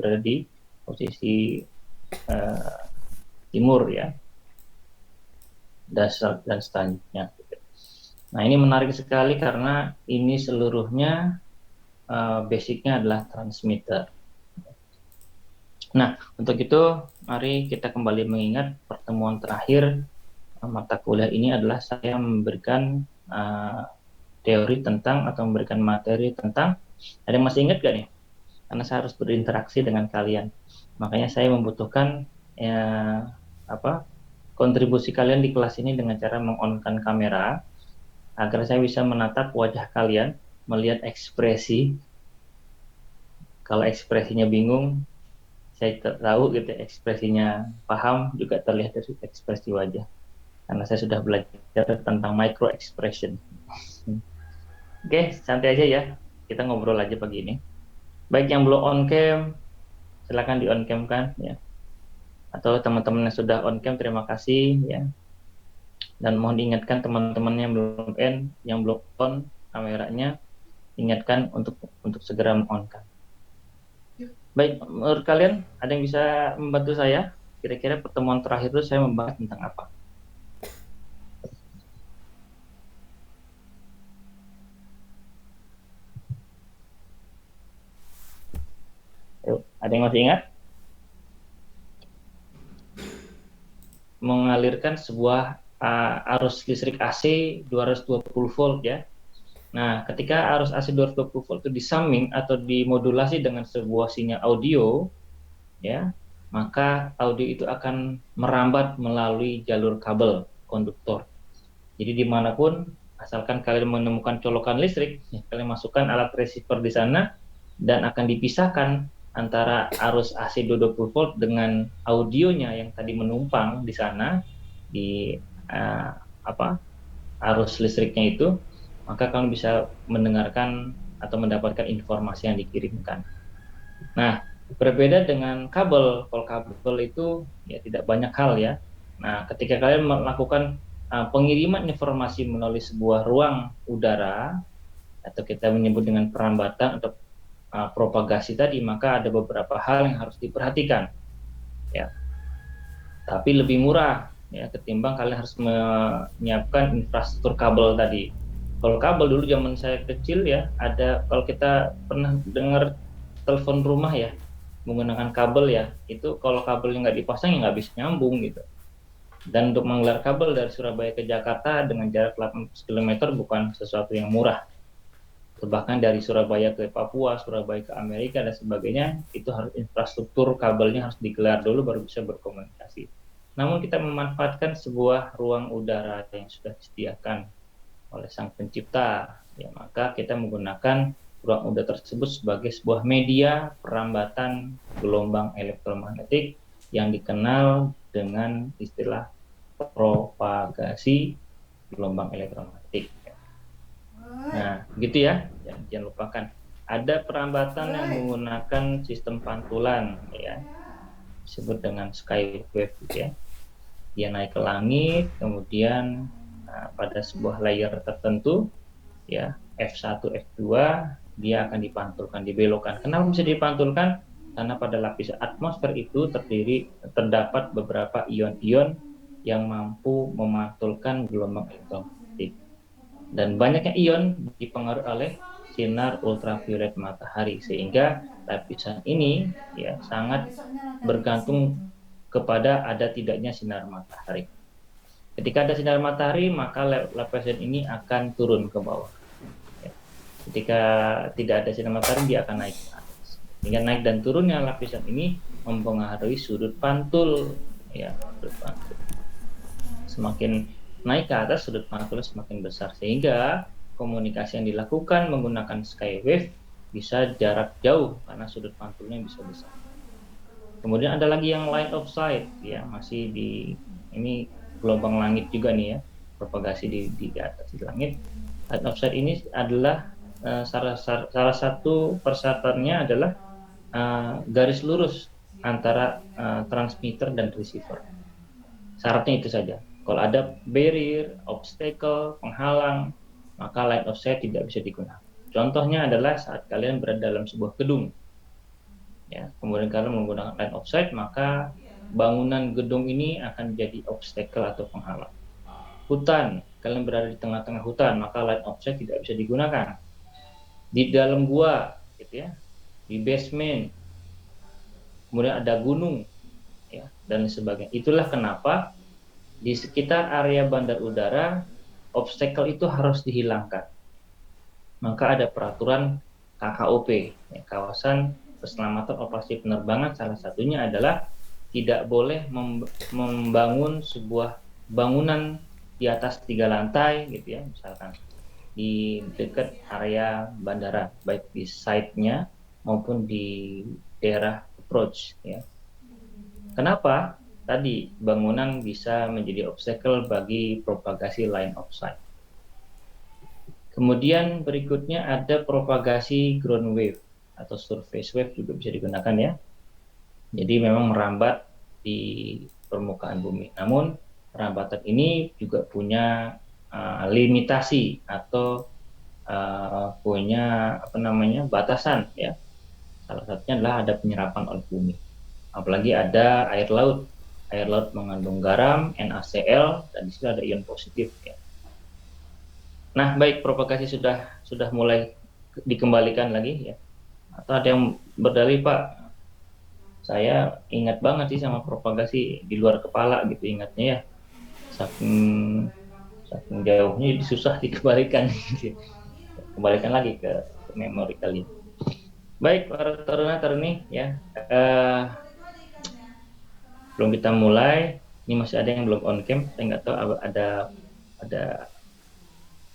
berada di posisi timur ya, dan selanjutnya. Nah, ini menarik sekali karena ini seluruhnya basicnya adalah transmitter. Nah, untuk itu mari kita kembali mengingat pertemuan terakhir mata kuliah ini adalah saya memberikan teori tentang atau memberikan materi tentang, ada yang masih ingat gak nih? Karena saya harus berinteraksi dengan kalian. Makanya saya membutuhkan kontribusi kalian di kelas ini dengan cara meng-on-kan kamera agar saya bisa menatap wajah kalian, melihat ekspresi. Kalau ekspresinya bingung, saya tahu gitu ekspresinya paham juga terlihat dari ekspresi wajah. Karena saya sudah belajar tentang micro expression. Oke, santai aja ya. Kita ngobrol aja pagi ini. Baik yang belum on cam, silakan di on cam kan ya. Atau teman-teman yang sudah on cam, terima kasih ya. Dan mohon diingatkan teman-teman yang belum on kameranya, ingatkan untuk segera on kan. Baik, menurut kalian ada yang bisa membantu saya? Kira-kira pertemuan terakhir itu saya membahas tentang apa? Yuk, ada yang masih ingat? Mengalirkan sebuah arus listrik AC 220 volt ya. Nah, ketika arus AC 220 volt itu disumming atau dimodulasi dengan sebuah sinyal audio ya, maka audio itu akan merambat melalui jalur kabel konduktor. Jadi dimanapun, asalkan kalian menemukan colokan listrik, ya, kalian masukkan alat receiver di sana dan akan dipisahkan antara arus AC 220 volt dengan audionya yang tadi menumpang di sana di arus listriknya itu, maka kalian bisa mendengarkan atau mendapatkan informasi yang dikirimkan. Nah, berbeda dengan kabel. Kalau kabel itu ya tidak banyak hal ya. Nah, ketika kalian melakukan pengiriman informasi melalui sebuah ruang udara atau kita menyebut dengan perambatan atau propagasi tadi, maka ada beberapa hal yang harus diperhatikan ya. Tapi lebih murah ya ketimbang kalian harus menyiapkan infrastruktur kabel tadi. Kalau kabel dulu zaman saya kecil ya, ada, kalau kita pernah dengar telepon rumah ya menggunakan kabel ya, itu kalau kabelnya nggak dipasang ya nggak bisa nyambung gitu. Dan untuk menggelar kabel dari Surabaya ke Jakarta dengan jarak 800 km bukan sesuatu yang murah. Bahkan dari Surabaya ke Papua, Surabaya ke Amerika dan sebagainya, itu harus infrastruktur kabelnya harus digelar dulu baru bisa berkomunikasi. Namun kita memanfaatkan sebuah ruang udara yang sudah disediakan oleh Sang Pencipta, ya, maka kita menggunakan ruang udara tersebut sebagai sebuah media perambatan gelombang elektromagnetik yang dikenal dengan istilah propagasi gelombang elektromagnetik. Nah, gitu ya. Jangan lupakan. Ada perambatan yang menggunakan sistem pantulan, ya, disebut dengan skywave, gitu ya. Dia naik ke langit, kemudian pada sebuah layer tertentu, ya, F1, F2, dia akan dipantulkan, dibelokkan. Kenapa bisa dipantulkan? Karena pada lapisan atmosfer itu terdapat beberapa ion-ion yang mampu memantulkan gelombang elektromagnetik. Dan banyaknya ion dipengaruhi oleh sinar ultraviolet matahari, sehingga lapisan ini ya sangat bergantung kepada ada tidaknya sinar matahari. Ketika ada sinar matahari, maka lapisan ini akan turun ke bawah. Ketika tidak ada sinar matahari, dia akan naik ke atas. Sehingga naik dan turunnya lapisan ini mempengaruhi sudut pantul, ya, sudut pantul. Semakin naik ke atas, sudut pantulnya semakin besar, sehingga komunikasi yang dilakukan menggunakan skywave bisa jarak jauh karena sudut pantulnya bisa besar. Kemudian ada lagi yang line of sight, ya, masih di ini gelombang langit juga nih ya, propagasi di atas di langit. Line of sight ini adalah salah satu persyaratannya adalah garis lurus antara transmitter dan receiver. Syaratnya itu saja. Kalau ada barrier, obstacle, penghalang, maka line of sight tidak bisa digunakan. Contohnya adalah saat kalian berada dalam sebuah gedung. ya. Kemudian kalau menggunakan line of sight, maka bangunan gedung ini akan jadi obstacle atau penghalang. Hutan, kalian berada di tengah-tengah hutan, maka line of sight tidak bisa digunakan. Di dalam gua, gitu ya, di basement, kemudian ada gunung, ya, dan sebagainya. Itulah kenapa di sekitar area bandar udara obstacle itu harus dihilangkan. Maka ada peraturan KKOP, ya, kawasan keselamatan operasi penerbangan. Salah satunya adalah tidak boleh membangun sebuah bangunan di atas 3 lantai, gitu ya, misalkan di dekat area bandara, baik di site-nya maupun di daerah approach, ya. Kenapa? Tadi bangunan bisa menjadi obstacle bagi propagasi line of sight. Kemudian berikutnya ada propagasi ground wave atau surface wave juga bisa digunakan, ya. Jadi memang merambat di permukaan bumi. Namun perambatan ini juga punya limitasi atau punya batasan, ya. Salah satunya adalah ada penyerapan oleh bumi. Apalagi ada air laut. Air laut mengandung garam, NaCl, dan di situ ada ion positif, ya. Nah, baik, propagasi sudah mulai dikembalikan lagi, ya. Atau ada yang berdalih, Pak, saya ingat banget sih sama propagasi di luar kepala gitu ingatnya, ya. Saking saking jauhnya jadi susah dikembalikan gitu. Kembalikan lagi ke memori kalian. Baik, para taruna-taruni, ya. Belum kita mulai, ini masih ada yang belum on cam. Saya nggak tahu ada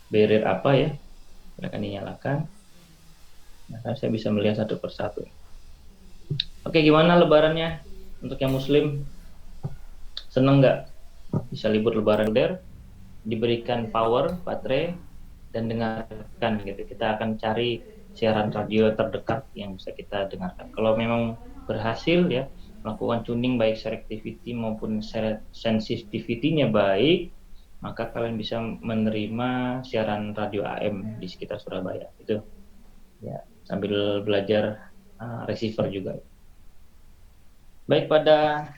barrier apa, ya. Silakan dinyalakan. Nah, saya bisa melihat satu persatu. Oke, gimana lebarannya untuk yang muslim? Seneng nggak bisa libur lebaran diberikan power baterai dan dengarkan gitu. Kita akan cari siaran radio terdekat yang bisa kita dengarkan. Kalau memang berhasil, ya, melakukan tuning baik selectivity maupun sensitivity-nya baik, maka kalian bisa menerima siaran radio AM di sekitar Surabaya. Itu, ya, sambil belajar receiver juga. Baik, pada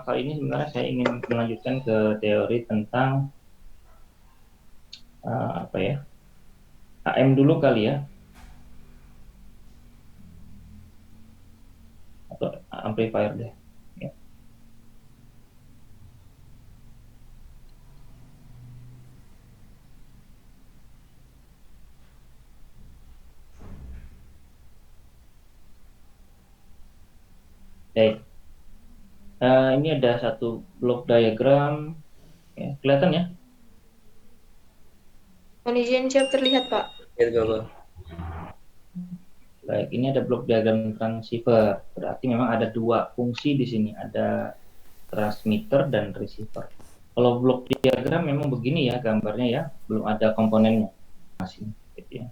kali ini sebenarnya saya ingin melanjutkan ke teori tentang AM dulu kali, ya, atau amplifier deh, ya. Baik, ini ada satu blok diagram, ya, kelihatan, ya? Mohon izin, siap terlihat, Pak. Baik, ini ada blok diagram transceiver. Berarti memang ada dua fungsi di sini, ada transmitter dan receiver. Kalau blok diagram memang begini, ya, gambarnya, ya, belum ada komponennya masih, gitu, ya.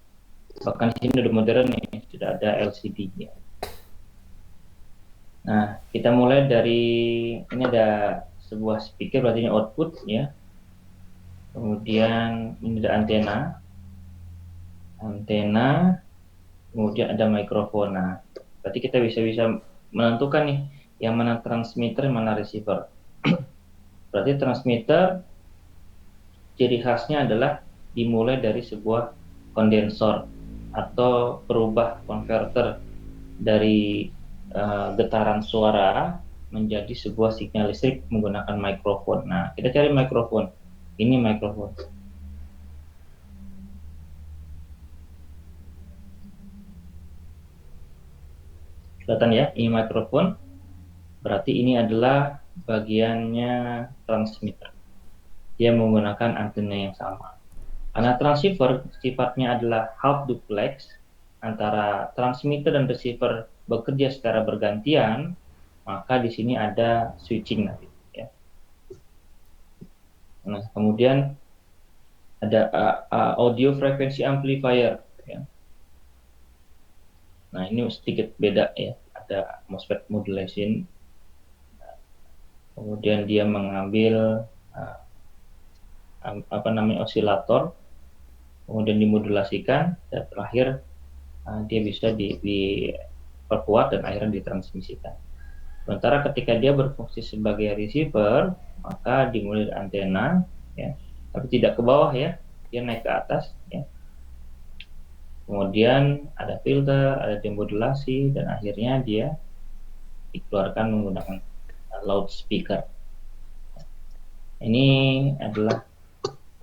Bahkan di sini udah modern nih, sudah ada LCD, ya. Nah, kita mulai dari ini ada sebuah speaker, berarti ini output, ya. Kemudian ini ada antena, kemudian ada mikrofon. Nah, berarti kita bisa menentukan nih yang mana transmitter, yang mana receiver. Berarti transmitter ciri khasnya adalah dimulai dari sebuah kondensor atau perubah konverter dari getaran suara menjadi sebuah sinyal listrik menggunakan mikrofon. Nah, kita cari mikrofon. Ini mikrofon. Kelihatan, ya, ini mikrofon. Berarti ini adalah bagiannya transmitter. Dia menggunakan antena yang sama. Karena transceiver sifatnya adalah half duplex, antara transmitter dan receiver bekerja secara bergantian, maka di sini ada switching nanti, ya. Nah, kemudian ada audio frequency amplifier, ya. Nah, ini sedikit beda, ya. Ada MOSFET modulation. Kemudian dia mengambil osilator, kemudian dimodulasikan, dan terakhir dia bisa diperkuat dan akhirnya ditransmisikan. Sementara ketika dia berfungsi sebagai receiver, maka dimulai dari antena, ya, tapi tidak ke bawah ya, dia naik ke atas, ya. Kemudian ada filter, ada demodulasi, dan akhirnya dia dikeluarkan menggunakan loudspeaker. Ini adalah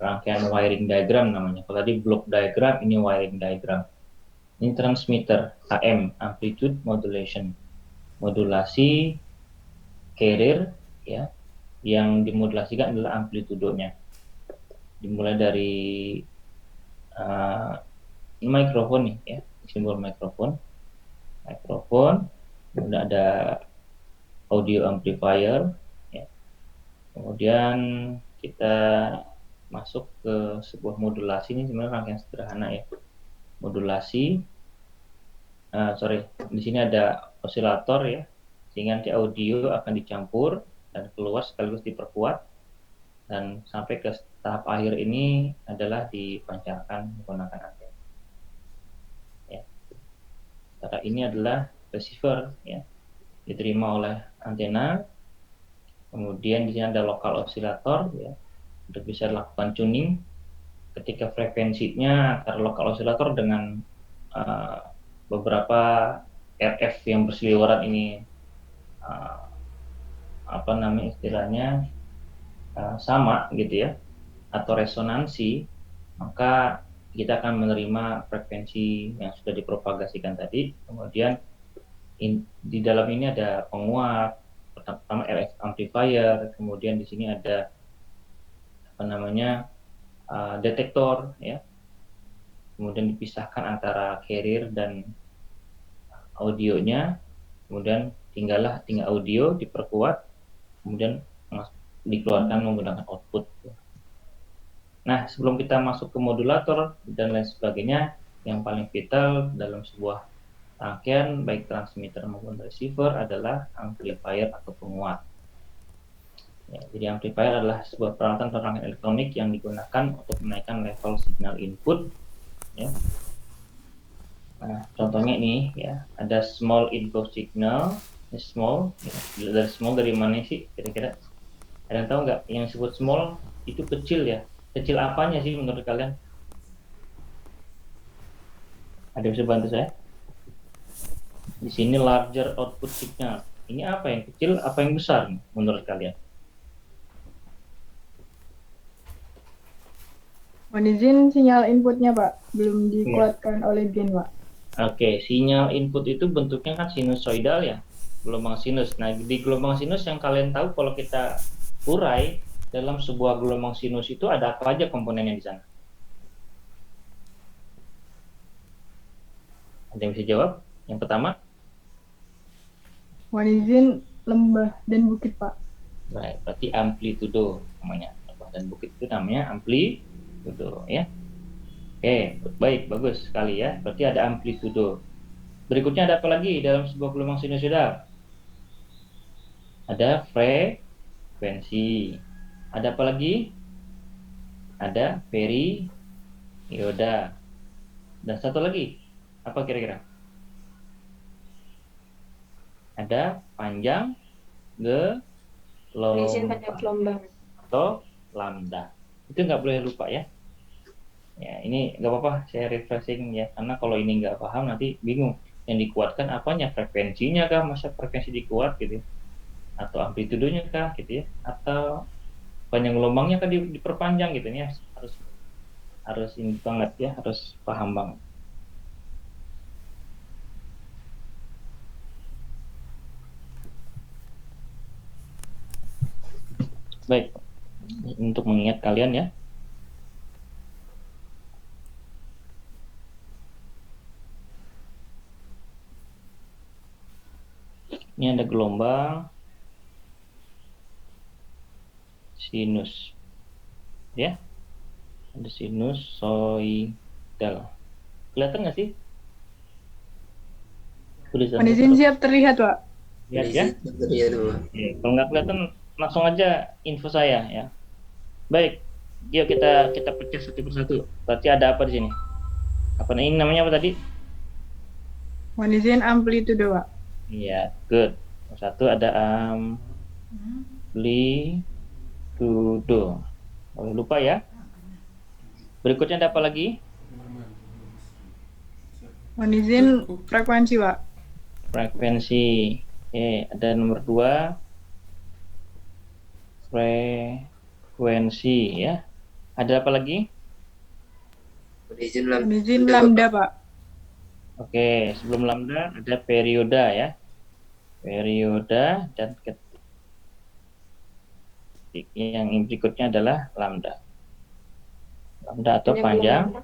rangkaian wiring diagram namanya. Kalau tadi block diagram, ini wiring diagram. Ini transmitter AM, amplitude modulation, modulasi carrier, ya, yang dimodulasikan adalah amplitudonya. Dimulai dari ini mikrofon nih, ya, simbol mikrofon, kemudian ada audio amplifier, ya. Kemudian kita masuk ke sebuah modulasi. Ini sebenarnya rangkaian sederhana ya, modulasi. Di sini ada osilator ya, sehingga nanti audio akan dicampur dan keluar sekaligus diperkuat, dan sampai ke tahap akhir ini adalah dipancarkan menggunakan antena. Ya. Cara ini adalah receiver, ya, diterima oleh antena. Kemudian di sini ada lokal osilator, ya, untuk bisa dilakukan tuning ketika frekuensinya antara lokal osilator dengan beberapa RF yang berseliweran ini istilahnya sama gitu ya, atau resonansi, maka kita akan menerima frekuensi yang sudah dipropagasikan tadi. Kemudian di dalam ini ada penguat, pertama RF amplifier, kemudian di sini ada detektor, ya, kemudian dipisahkan antara carrier dan audionya, kemudian tinggal audio diperkuat, kemudian dikeluarkan menggunakan output. Nah, sebelum kita masuk ke modulator dan lain sebagainya, yang paling vital dalam sebuah rangkaian baik transmitter maupun receiver adalah amplifier atau penguat. Ya, jadi amplifier adalah sebuah peralatan rangkaian elektronik yang digunakan untuk menaikkan level signal input, ya. Nah, contohnya ini ya, ada small input signal, ini small, ya. Dari small dari mana sih kira-kira? Ada yang tahu nggak? Yang disebut small itu kecil ya. Kecil apanya sih menurut kalian? Ada yang bisa bantu saya? Di sini larger output signal. Ini apa yang kecil, apa yang besar menurut kalian? Mohon izin sinyal inputnya Pak, belum dikuatkan oleh gain Pak. Oke, sinyal input itu bentuknya kan sinusoidal ya, gelombang sinus. Nah, di gelombang sinus yang kalian tahu kalau kita urai dalam sebuah gelombang sinus itu ada apa aja komponennya di sana? Ada yang bisa jawab? Yang pertama? Mohon izin lembah dan bukit Pak. Baik, berarti amplitudo namanya. Lembah dan bukit itu namanya amplitudo, ya. Oke, baik, bagus sekali ya. Berarti ada amplitudo. Berikutnya ada apa lagi dalam sebuah gelombang sinusoidal? Ada frekuensi. Ada apa lagi? Ada perioda. Dan satu lagi, apa kira-kira? Ada panjang gelombang atau lambda. Itu nggak boleh lupa ya. Ya, ini nggak apa-apa, saya refreshing ya, karena kalau ini nggak paham nanti bingung. Yang dikuatkan apanya? Frekuensinya kah? Masa frekuensi dikuat gitu? Atau amplitudonya kah gitu ya? Atau panjang gelombangnya kan diperpanjang gitu ya? Harus ini banget ya, harus paham banget. Baik, untuk mengingat kalian ya. Ini ada gelombang sinus, ya. Ada sinusoidal. Kelihatan nggak sih? Mohon izin siap terlihat Pak. Lihat ya. Oke, kalau nggak kelihatan langsung aja info saya ya. Baik, yuk kita pecah satu persatu. Berarti ada apa di sini? Apa ini namanya apa tadi? Mohon izin amplitude, Pak. Iya, good. Satu ada amplitudo. Oh, lupa ya. Berikutnya ada apa lagi? Mohon izin frekuensi, Pak. Frekuensi. Oke, ada nomor 2, frekuensi ya. Ada apa lagi? Mohon izin lambda, Pak. Oke, sebelum lambda ada perioda ya. Perioda dan ketik. Yang berikutnya adalah lambda. Lambda atau panjang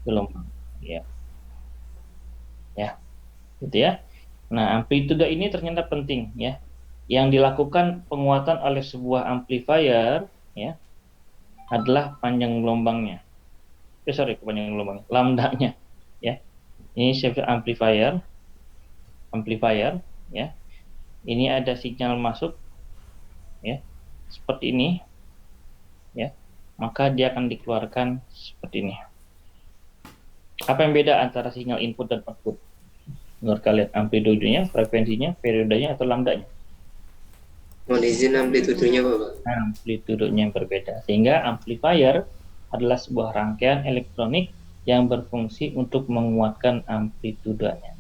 gelombang. Ya. Ya. Gitu ya. Nah, amplitude ini ternyata penting ya. Yang dilakukan penguatan oleh sebuah amplifier ya adalah panjang gelombangnya. Panjang gelombangnya, lambdanya ya. Ini shift amplifier ya. Ini ada sinyal masuk ya. Seperti ini ya. Maka dia akan dikeluarkan seperti ini. Apa yang beda antara sinyal input dan output? Menurut kalian, amplitudenya, frekuensinya, periodenya, atau lambdanya? Mohon izin amplitudenya, Bapak. Amplitudenya yang berbeda. Sehingga amplifier adalah sebuah rangkaian elektronik yang berfungsi untuk menguatkan amplitudenya.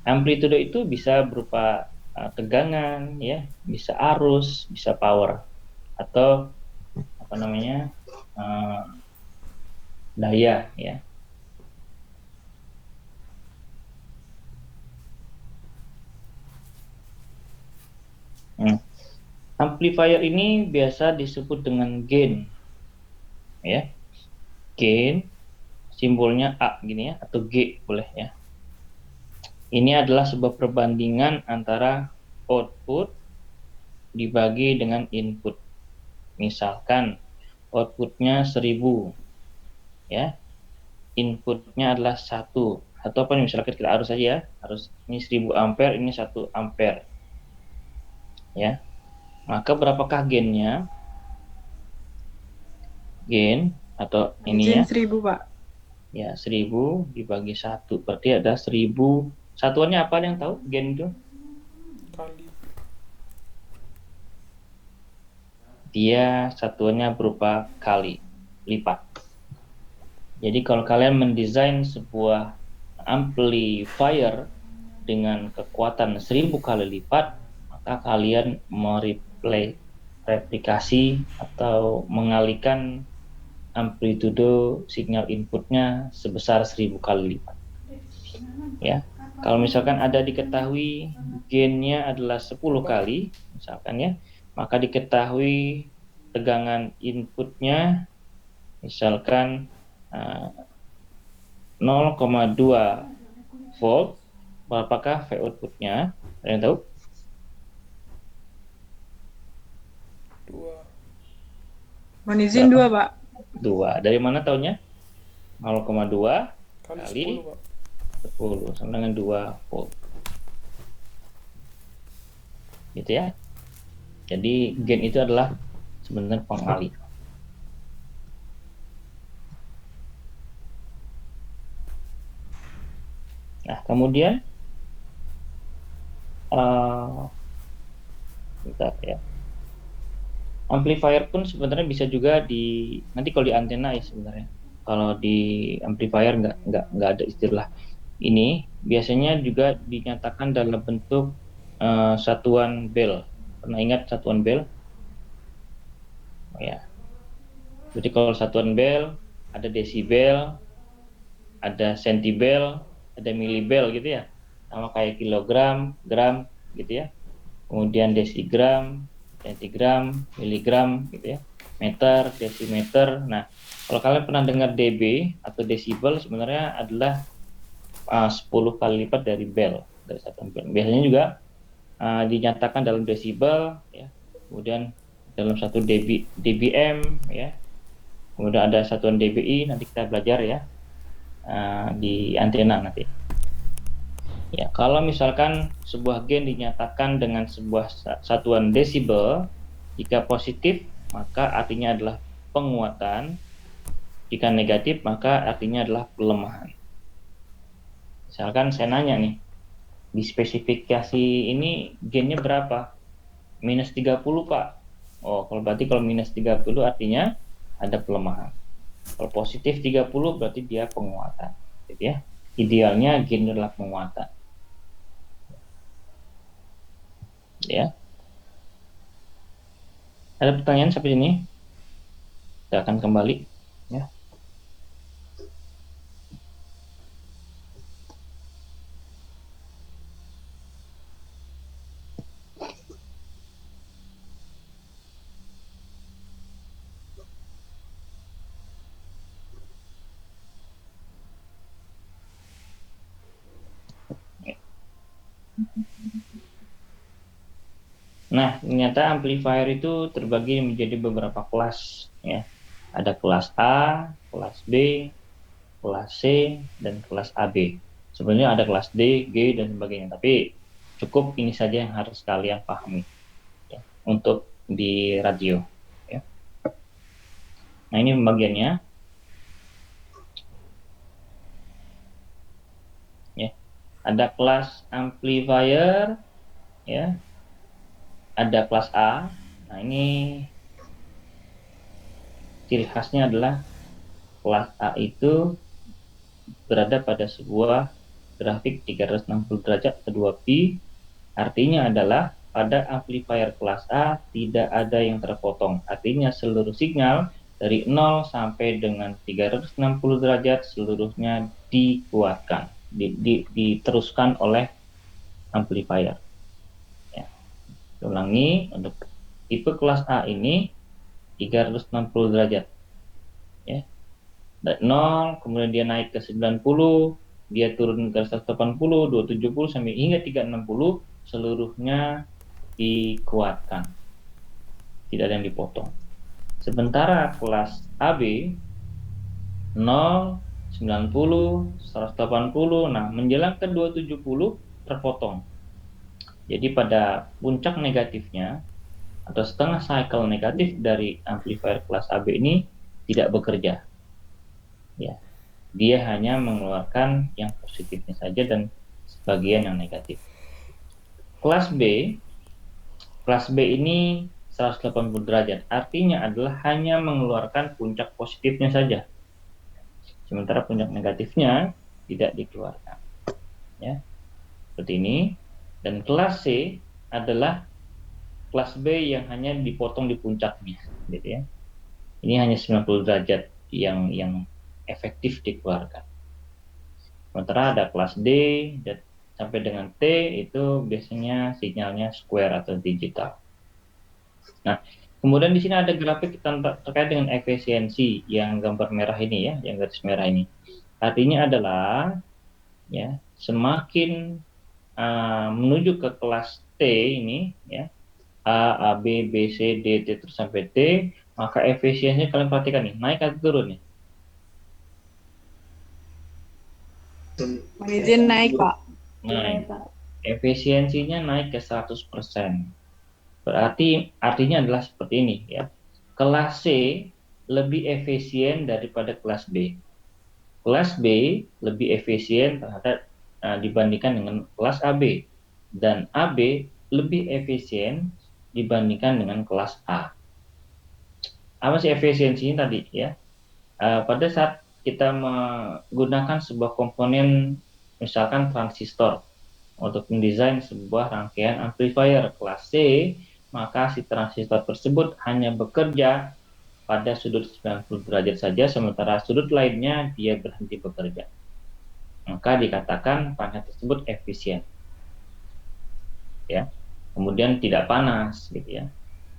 Amplitude itu bisa berupa tegangan, ya, bisa arus, bisa power, atau apa namanya, daya, ya. Amplifier ini biasa disebut dengan gain, ya. Gain simbolnya A gini ya, atau G boleh ya. Ini adalah sebuah perbandingan antara output dibagi dengan input. Misalkan outputnya 1000 ya, inputnya adalah 1 atau apa nih, misalkan kita arus saja ya, arus ini 1000 ampere, ini 1 ampere ya. Maka berapakah gainnya? Gain atau ini ya, 1000, Pak. ya 1000 dibagi 1 berarti ada 1000. Satuannya apa, yang tahu gain itu? Kali. Dia satuannya berupa kali, lipat. Jadi kalau kalian mendesain sebuah amplifier dengan kekuatan 1000 kali lipat, maka kalian mereplikasi atau mengalihkan amplitude sinyal inputnya sebesar 1000 kali lipat. Ya, kalau misalkan ada diketahui gainnya adalah 10 kali, misalkan ya, maka diketahui tegangan inputnya misalkan 0,2 volt, berapakah V outputnya? Ada yang tahu? 2 Mohon izin 2, Pak. 2. Dari mana taunya? 0,2 kali 10, Pak. 10 sama dengan 2 volt. Gitu ya. Jadi gain itu adalah sebenarnya pengalih. Nah, kemudian bentar ya. Amplifier pun sebenarnya bisa juga nanti kalau di antena ya sebenarnya. Kalau di amplifier nggak ada istilah ini. Biasanya juga dinyatakan dalam bentuk satuan bel. Pernah ingat satuan bel? Oh, ya. Jadi kalau satuan bel ada desibel, ada sentibel, ada milibel gitu ya. Sama kayak kilogram, gram gitu ya. Kemudian desigram, centigram, miligram gitu ya. Meter, desimeter. Nah, kalau kalian pernah dengar dB atau desibel, sebenarnya adalah 10 kali lipat dari bel, dari satuan bel. Biasanya juga dinyatakan dalam desibel ya. Kemudian dalam satu dBm ya. Kemudian ada satuan dBi, nanti kita belajar ya di antena nanti. Ya, kalau misalkan sebuah gain dinyatakan dengan sebuah satuan desibel, jika positif maka artinya adalah penguatan, jika negatif maka artinya adalah pelemahan. Misalkan saya nanya nih, di spesifikasi ini gainnya berapa? Minus 30 Pak. Oh, kalau minus 30 artinya ada pelemahan. Kalau positif 30 berarti dia penguatan. Gitu ya. Idealnya gain adalah penguatan. Ya. Ada pertanyaan sampai sini? Kita akan kembali. Ya. Nah, ternyata amplifier itu terbagi menjadi beberapa kelas. Ya. Ada kelas A, kelas B, kelas C, dan kelas AB. Sebenarnya ada kelas D, G, dan sebagainya. Tapi cukup ini saja yang harus kalian pahami ya, untuk di radio. Ya. Nah, ini pembagiannya. Ya. Ada kelas amplifier, ya. Ada kelas A. Nah, ini ciri khasnya adalah kelas A itu berada pada sebuah grafik 360 derajat kedua pi. Artinya adalah pada amplifier kelas A tidak ada yang terpotong. Artinya seluruh signal dari 0 sampai dengan 360 derajat seluruhnya dikuatkan, diteruskan oleh amplifier. Ya. Ulangi, untuk tipe kelas A ini 360 derajat. Ya. Dari 0, kemudian dia naik ke 90, dia turun ke 180, 270 sampai hingga 360, seluruhnya dikuatkan. Tidak ada yang dipotong. Sementara kelas AB 0, 90, 180, nah menjelang ke 270 terpotong. Jadi pada puncak negatifnya atau setengah cycle negatif dari amplifier kelas AB ini tidak bekerja. Ya, dia hanya mengeluarkan yang positifnya saja dan sebagian yang negatif. Kelas B ini 180 derajat, artinya adalah hanya mengeluarkan puncak positifnya saja, sementara puncak negatifnya tidak dikeluarkan. Ya, seperti ini. Dan kelas C adalah kelas B yang hanya dipotong di puncaknya, gitu ya. Ini hanya 90 derajat yang efektif dikeluarkan. Sementara ada kelas D dan sampai dengan T itu biasanya sinyalnya square atau digital. Nah, kemudian di sini ada grafik terkait dengan efisiensi yang gambar merah ini ya, yang garis merah ini. Artinya adalah ya, semakin menuju ke kelas T ini ya, A, B, B, C, D, T terus sampai T, maka efisiensinya kalian perhatikan nih, naik atau turun nih? Izin naik, Pak. Naik. Efisiensinya naik ke 100%. Berarti artinya adalah seperti ini ya. Kelas C lebih efisien daripada kelas B. Kelas B lebih efisien terhadap dibandingkan dengan kelas AB, dan AB lebih efisien dibandingkan dengan kelas A. Apa sih efisiensinya tadi ya? Pada saat kita menggunakan sebuah komponen, misalkan transistor, untuk mendesain sebuah rangkaian amplifier kelas C, maka si transistor tersebut hanya bekerja pada sudut 90 derajat saja, sementara sudut lainnya dia berhenti bekerja. Maka dikatakan rangkaian tersebut efisien. Ya. Kemudian tidak panas gitu ya.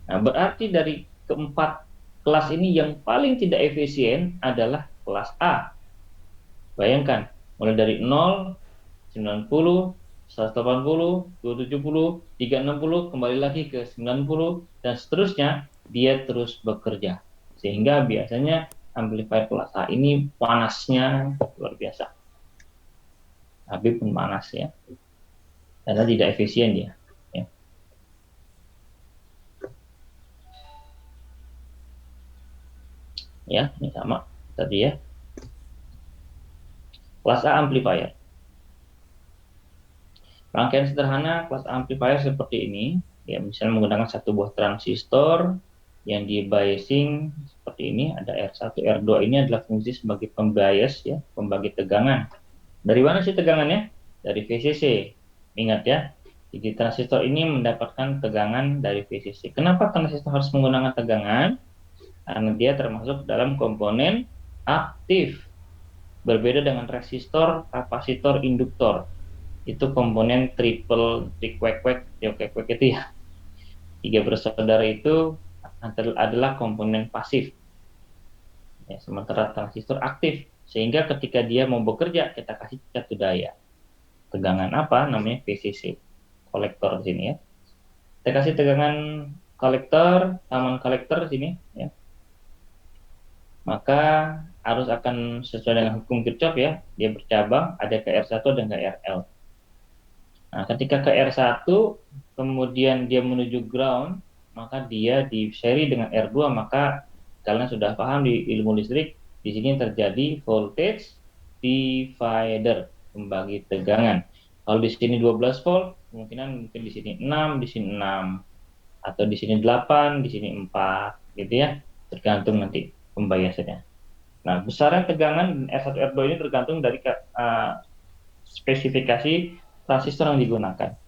Nah, berarti dari keempat kelas ini yang paling tidak efisien adalah kelas A. Bayangkan, mulai dari 0, 90, 180, 270, 360, kembali lagi ke 90, dan seterusnya, dia terus bekerja. Sehingga biasanya amplifier kelas A ini panasnya luar biasa. Habis pun panas ya. Karena tidak efisien dia. Ya, ini sama tadi ya. Kelas A amplifier. Rangkaian sederhana kelas amplifier seperti ini, ya misalnya menggunakan satu buah transistor yang di biasing seperti ini, ada R1, R2 ini adalah fungsi sebagai pembias, ya, pembagi tegangan. Dari mana sih tegangannya? Dari VCC. Ingat ya, jadi transistor ini mendapatkan tegangan dari VCC. Kenapa transistor harus menggunakan tegangan? Karena dia termasuk dalam komponen aktif. Berbeda dengan resistor, kapasitor, induktor. Itu komponen triple trikwek-kwek itu ya. Tiga bersaudara itu adalah komponen pasif. Ya, sementara transistor aktif. Sehingga ketika dia mau bekerja, kita kasih satu daya. Tegangan apa? Namanya VCC. Kolektor di sini ya. Kita kasih tegangan kolektor, taman kolektor di sini ya. Maka arus akan sesuai dengan hukum Kirchhoff ya. Dia bercabang, ada ke R1 dan ke RL. Nah, ketika ke R1 kemudian dia menuju ground, maka dia di seri dengan R2, maka kalian sudah paham di ilmu listrik, di sini terjadi voltage divider, pembagi tegangan. Kalau di sini 12 volt, kemungkinan mungkin di sini 6, di sini 6, atau di sini 8, di sini 4, gitu ya, tergantung nanti pembiasannya. Nah, besaran tegangan R1 R2 ini tergantung dari spesifikasi transistor yang digunakan.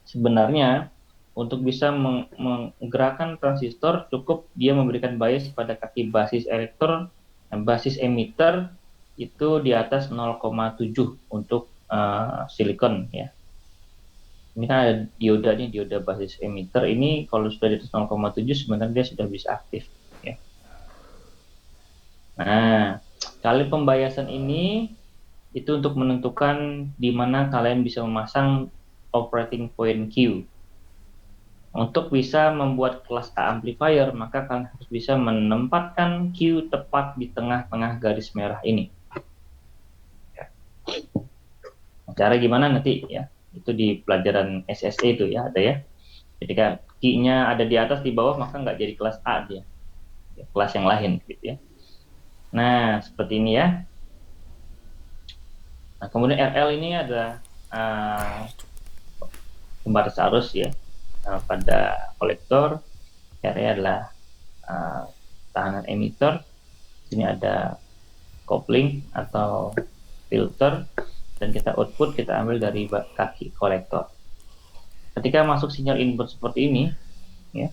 Sebenarnya untuk bisa menggerakkan transistor cukup dia memberikan bias pada kaki basis elektor dan basis emitter itu di atas 0,7 untuk silikon ya. Ini kan ada diodanya, dioda basis emitter ini kalau sudah di atas 0,7 sebenarnya dia sudah bisa aktif ya. Nah, kali pembiasan ini itu untuk menentukan di mana kalian bisa memasang operating point Q. Untuk bisa membuat kelas A amplifier, maka kalian harus bisa menempatkan Q tepat di tengah-tengah garis merah ini. Cara gimana nanti ya? Itu di pelajaran SSE itu ya, ada ya. Ketika Q-nya ada di atas, di bawah, maka nggak jadi kelas A dia. Ya, kelas yang lain gitu ya. Nah, seperti ini ya. Nah, kemudian RL ini ada pembatas arus ya pada kolektor. RE adalah tahanan emitter. Sini ada coupling atau filter, dan kita output kita ambil dari kaki kolektor. Ketika masuk sinyal input seperti ini, ya,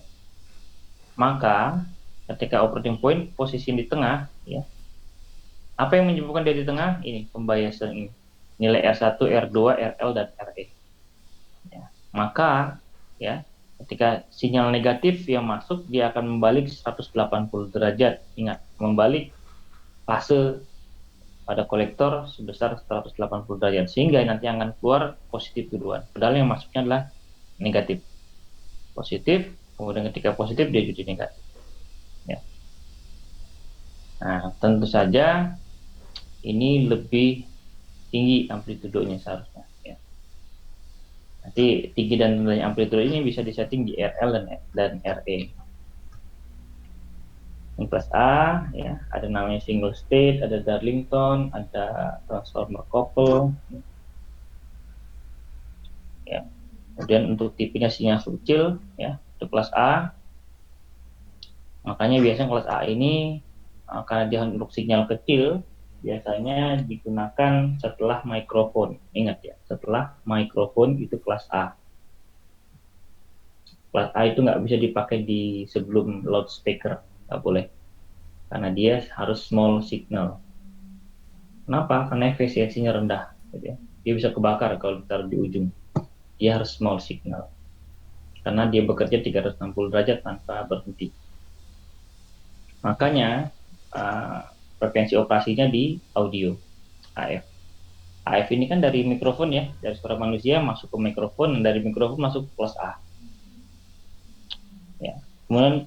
maka ketika operating point posisi di tengah, ya, apa yang menyebabkan dia di tengah? Ini pembiasan ini. Nilai R1, R2, RL, dan RE. Ya. Maka, ya, ketika sinyal negatif yang masuk, dia akan membalik 180 derajat. Ingat, membalik fase pada kolektor sebesar 180 derajat. Sehingga nanti akan keluar positif duluan. Padahal yang masuknya adalah negatif. Positif, kemudian ketika positif, dia jadi negatif. Ya. Nah, tentu saja ini lebih tinggi amplitudenya seharusnya ya. Nanti tinggi dan rendahnya amplitudo ini bisa disetting di RL dan RE. Ini kelas A ya, ada namanya single state, ada Darlington, ada transformer couple ya. Kemudian untuk tipenya sinyal kecil ya, itu kelas A. Makanya biasanya kelas A ini karena dia untuk sinyal kecil biasanya digunakan setelah mikrofon. Ingat ya, setelah mikrofon itu kelas A. Kelas A itu nggak bisa dipakai di sebelum loudspeaker, nggak boleh. Karena dia harus small signal. Kenapa? Karena efisiensinya rendah. Gitu ya. Dia bisa kebakar kalau ditaruh di ujung. Dia harus small signal. Karena dia bekerja 360 derajat tanpa berhenti. Makanya frekuensi operasinya di audio AF. AF ini kan dari mikrofon ya, dari suara manusia masuk ke mikrofon, dan dari mikrofon masuk ke kelas A. Ya. Kemudian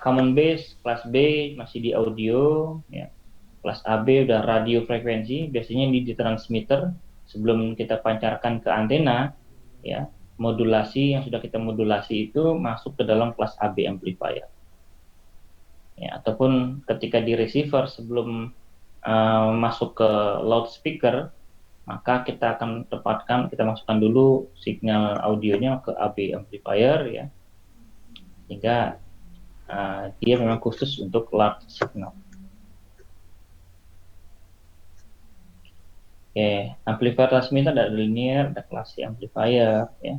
common base kelas B masih di audio, ya. Kelas AB udah radio frekuensi, biasanya di transmitter sebelum kita pancarkan ke antena, ya. Modulasi yang sudah kita modulasi itu masuk ke dalam kelas AB amplifier. Ya, ataupun ketika di receiver sebelum masuk ke loudspeaker maka kita akan kita masukkan dulu signal audionya ke AB amplifier ya, sehingga dia memang khusus untuk large signal. Oke, amplifier transmitter ada linear, ada klasi amplifier ya.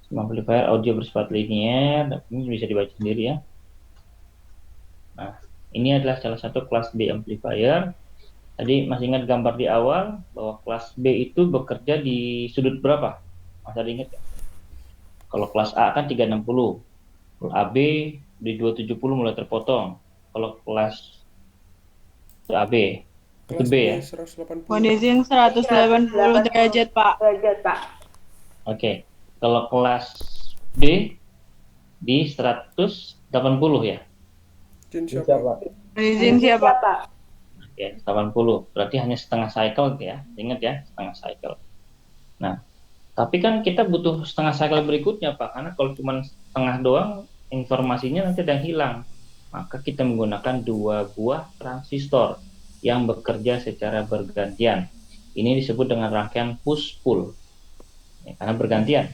Semua amplifier audio bersifat linear, dan ini bisa dibaca sendiri ya. Nah, ini adalah salah satu kelas B amplifier. Tadi masih ingat gambar di awal bahwa kelas B itu bekerja di sudut berapa? Masih ada ingat ya? Kalau kelas A kan 360, kalau AB di 270 mulai terpotong. Kalau kelas AB itu Kelas B B ya. 180. Mohon izin 180 derajat, Pak. Oke, kalau kelas B di 180 ya. Jin siapa? Mohon izin siapa, Pak? Ya, 80. Berarti hanya setengah cycle ya. Ingat ya, setengah cycle. Nah, tapi kan kita butuh setengah cycle berikutnya, Pak. Karena kalau cuma setengah doang, informasinya nanti ada yang hilang. Maka kita menggunakan 2 buah transistor yang bekerja secara bergantian. Ini disebut dengan rangkaian push-pull. Ya, karena bergantian.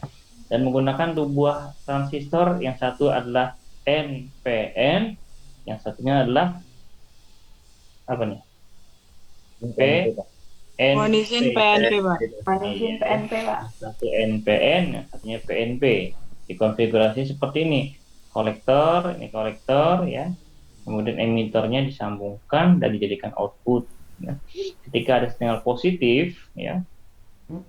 Dan menggunakan 2 buah transistor, yang satu adalah NPN, yang satunya adalah apa nih? Mohon izin PNP, Pak. PNP, Pak. Satu NPN, yang satunya PNP. Dikonfigurasi seperti ini. Kolektor, ini kolektor ya. Kemudian emitornya disambungkan dan dijadikan output. Ya. Ketika ada sinyal positif, ya,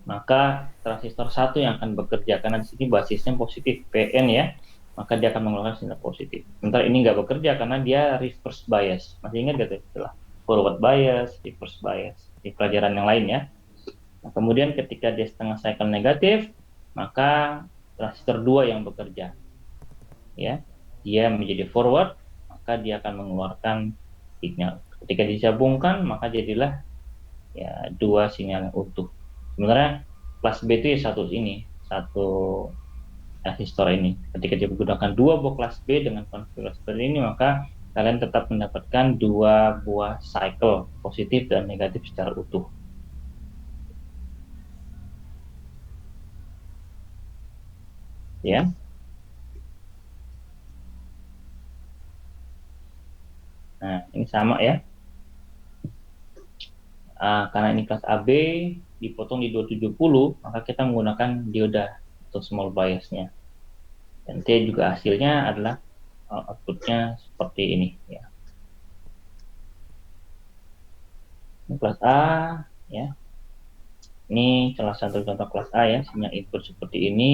maka transistor 1 yang akan bekerja karena di sini basisnya positif PN ya, maka dia akan mengeluarkan sinyal positif. Sementara ini nggak bekerja karena dia reverse bias. Masih ingat gak tuh istilah forward bias, reverse bias di pelajaran yang lain ya. Nah, kemudian ketika dia setengah cycle negatif, maka transistor 2 yang bekerja. Ya, dia menjadi forward, maka dia akan mengeluarkan sinyal. Ketika disambungkan, maka jadilah ya 2 sinyal yang utuh. Sebenarnya kelas B itu ya satu transistor ini. Ketika dia menggunakan 2 buah kelas B dengan konfigurasi seperti ini, maka kalian tetap mendapatkan 2 buah cycle positif dan negatif secara utuh. Ya. Nah, ini sama ya. Karena ini kelas AB dipotong di 270, maka kita menggunakan dioda atau small biasnya. Dan dia juga hasilnya adalah outputnya seperti ini ya. Ini kelas A ya. Ini salah satu contoh kelas A ya, sinyal input seperti ini,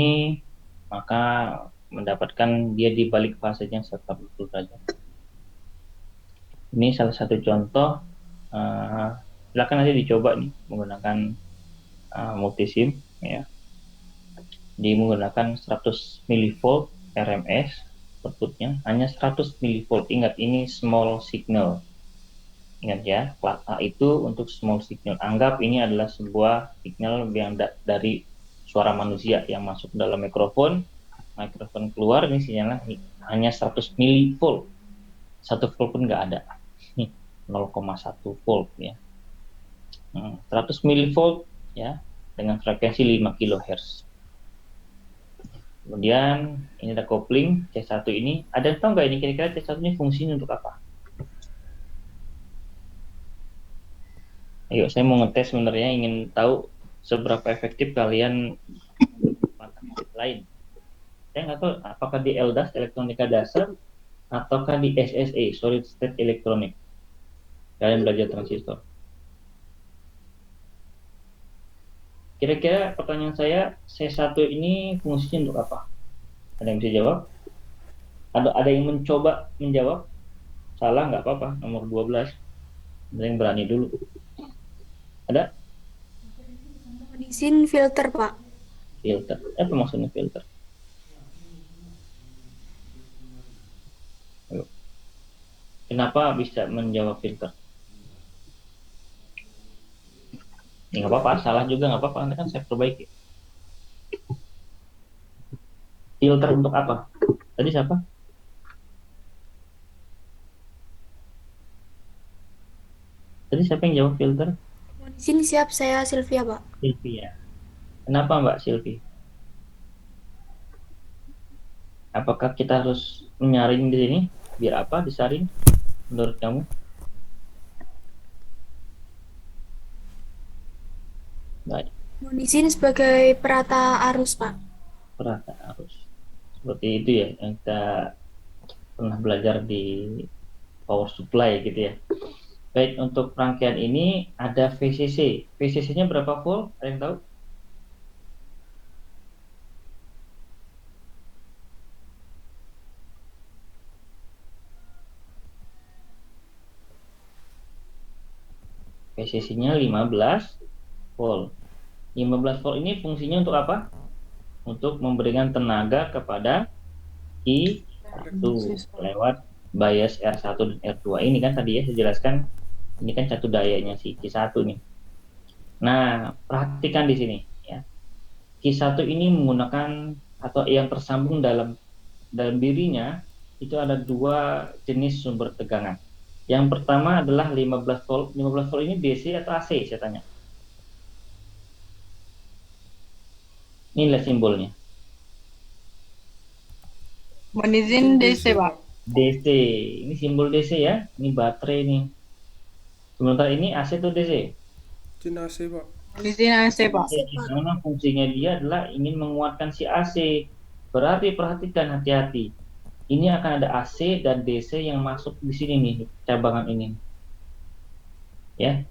maka mendapatkan dia di balik fasenya 180 derajat. Ini salah satu contoh, silakan nanti dicoba nih menggunakan multisim ya. Dia menggunakan 100 mV RMS, outputnya hanya 100 mV. Ingat ini small signal. Ingat ya, kelas A itu untuk small signal. Anggap ini adalah sebuah signal yang dari suara manusia yang masuk dalam mikrofon keluar, ini sinyalnya hanya 100 mV. 1 volt pun nggak ada. 0,1 volt ya. 100 mV ya, dengan frekuensi 5 kHz. Kemudian ini ada kopling C1 ini. Ada yang tahu nggak ini kira-kira C1 ini fungsinya untuk apa? Ayo, saya mau ngetes sebenarnya, ingin tahu seberapa efektif kalian lain. Saya nggak tahu apakah di LDAS, elektronika dasar, ataukah di SSE, solid state electronic. Kalian belajar transistor. Kira-kira pertanyaan saya, C1 ini fungsinya untuk apa? Ada yang bisa jawab? Ada yang mencoba menjawab? Salah nggak apa-apa, nomor 12. Ada yang berani dulu. Ada? Izin filter, Pak. Filter. Apa maksudnya filter? Ayo. Kenapa bisa menjawab filter? Ya nggak apa-apa, salah juga nggak apa-apa, nanti kan saya perbaiki. Filter untuk apa? Tadi siapa? Tadi siapa yang jawab filter? Sini siap, saya Sylvia, Pak. Sylvia. Kenapa Mbak Sylvia? Apakah kita harus menyaring di sini? Biar apa disaring menurut kamu? Baik, Mohon izin sebagai perata arus, Pak. perata arus. Seperti itu ya yang kita pernah belajar di power supply gitu ya. Baik, untuk rangkaian ini ada VCC. VCC-nya berapa volt? Ada yang tahu? VCC-nya 15 volt. 15 volt ini fungsinya untuk apa? Untuk memberikan tenaga kepada Q1 lewat bias R1 dan R2 ini kan tadi ya saya jelaskan, ini kan satu dayanya si Q1 nih. Nah, perhatikan di sini ya. Q1 ini menggunakan atau yang tersambung dalam dirinya itu ada dua jenis sumber tegangan. Yang pertama adalah 15 volt. 15 volt ini DC atau AC saya tanya. Inilah simbolnya. Mohon izin DC, Pak. DC. Ini simbol DC ya. Ini baterai nih. Sementara ini AC atau DC? Jenazah, Pak. Mohon izin AC, Pak. Karena fungsinya dia adalah ingin menguatkan si AC. Berarti perhatikan hati-hati. Ini akan ada AC dan DC yang masuk di sini nih, cabangan ini. Ya.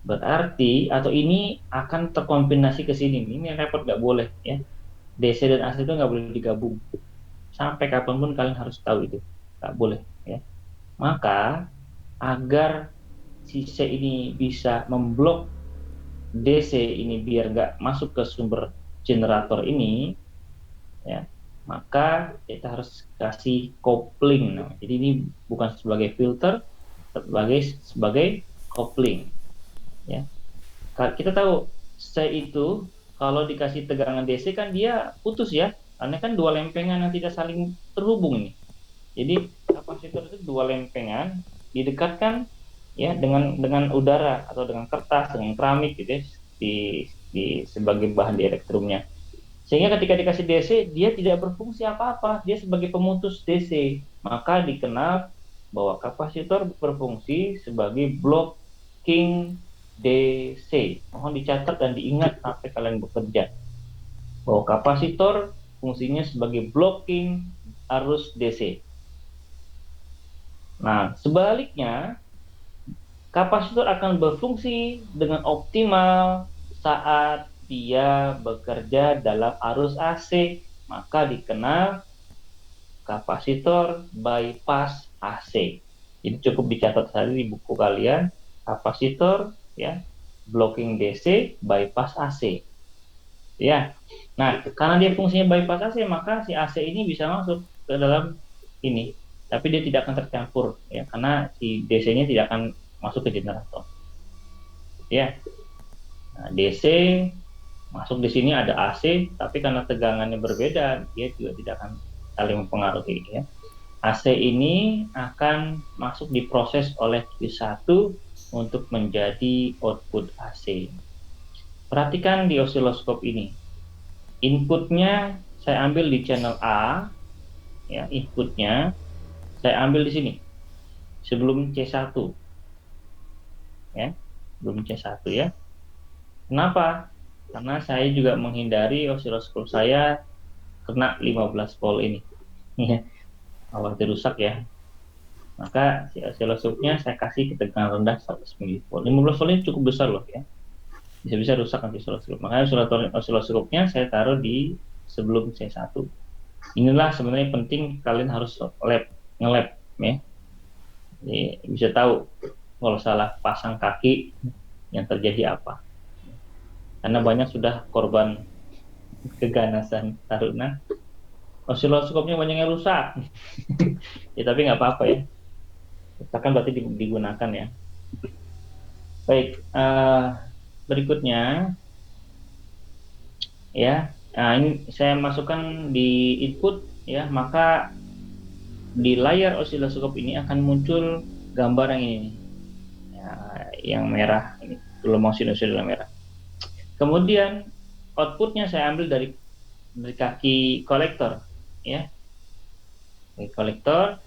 Berarti atau ini akan terkombinasi ke sini. Ini repot, nggak boleh ya. DC dan AC itu nggak boleh digabung. Sampai kapanpun kalian harus tahu itu, nggak boleh ya. Maka agar si C ini bisa memblok DC ini biar nggak masuk ke sumber generator ini ya, maka kita harus kasih kopling. Nah, jadi ini bukan sebagai filter, sebagai kopling ya. Kita tahu C itu kalau dikasih tegangan DC kan dia putus ya, karena kan dua lempengan yang tidak saling terhubung ini. Jadi kapasitor itu dua lempengan didekatkan ya dengan udara atau dengan kertas, dengan keramik gitu ya, di sebagai bahan di elektrumnya. Sehingga ketika dikasih DC dia tidak berfungsi apa-apa, dia sebagai pemutus DC. Maka dikenal bahwa kapasitor berfungsi sebagai blocking DC. Mohon dicatat dan diingat sampai kalian bekerja bahwa kapasitor fungsinya sebagai blocking arus DC. Nah, sebaliknya kapasitor akan berfungsi dengan optimal saat dia bekerja dalam arus AC, maka dikenal kapasitor bypass AC. Jadi cukup dicatat saja di buku kalian, kapasitor ya, blocking DC, bypass AC. Ya. Nah, karena dia fungsinya bypass AC, maka si AC ini bisa masuk ke dalam ini, tapi dia tidak akan tercampur ya, karena si DC-nya tidak akan masuk ke generator. Ya. Nah, DC masuk di sini ada AC, tapi karena tegangannya berbeda, dia juga tidak akan saling mempengaruhi ya. AC ini akan masuk diproses oleh Q1 untuk menjadi output AC. Perhatikan di osiloskop ini. Inputnya saya ambil di channel A, ya, inputnya saya ambil di sini sebelum C1, ya, sebelum C1 ya. Kenapa? Karena saya juga menghindari osiloskop saya kena 15 volt ini, ya, khawatir rusak ya. Maka si osiloskopnya saya kasih ketegangan rendah 100 mV. 15 volt ini cukup besar loh ya. Bisa-bisa rusak nanti osiloskop. Makanya osiloskopnya saya taruh di sebelum C1. Inilah sebenarnya penting, kalian harus nge-lab ya. Jadi bisa tahu kalau salah pasang kaki yang terjadi apa. Karena banyak sudah korban keganasan taruna. Osiloskopnya banyak yang rusak. Ya tapi nggak apa-apa ya. Misalkan berarti digunakan ya. Baik, berikutnya ya, nah ini saya masukkan di input ya, maka di layar osiloskop ini akan muncul gambar yang ini ya, yang merah ini. gelombang sinusoidal merah. Kemudian outputnya saya ambil dari kaki kolektor, ya, dari kolektor,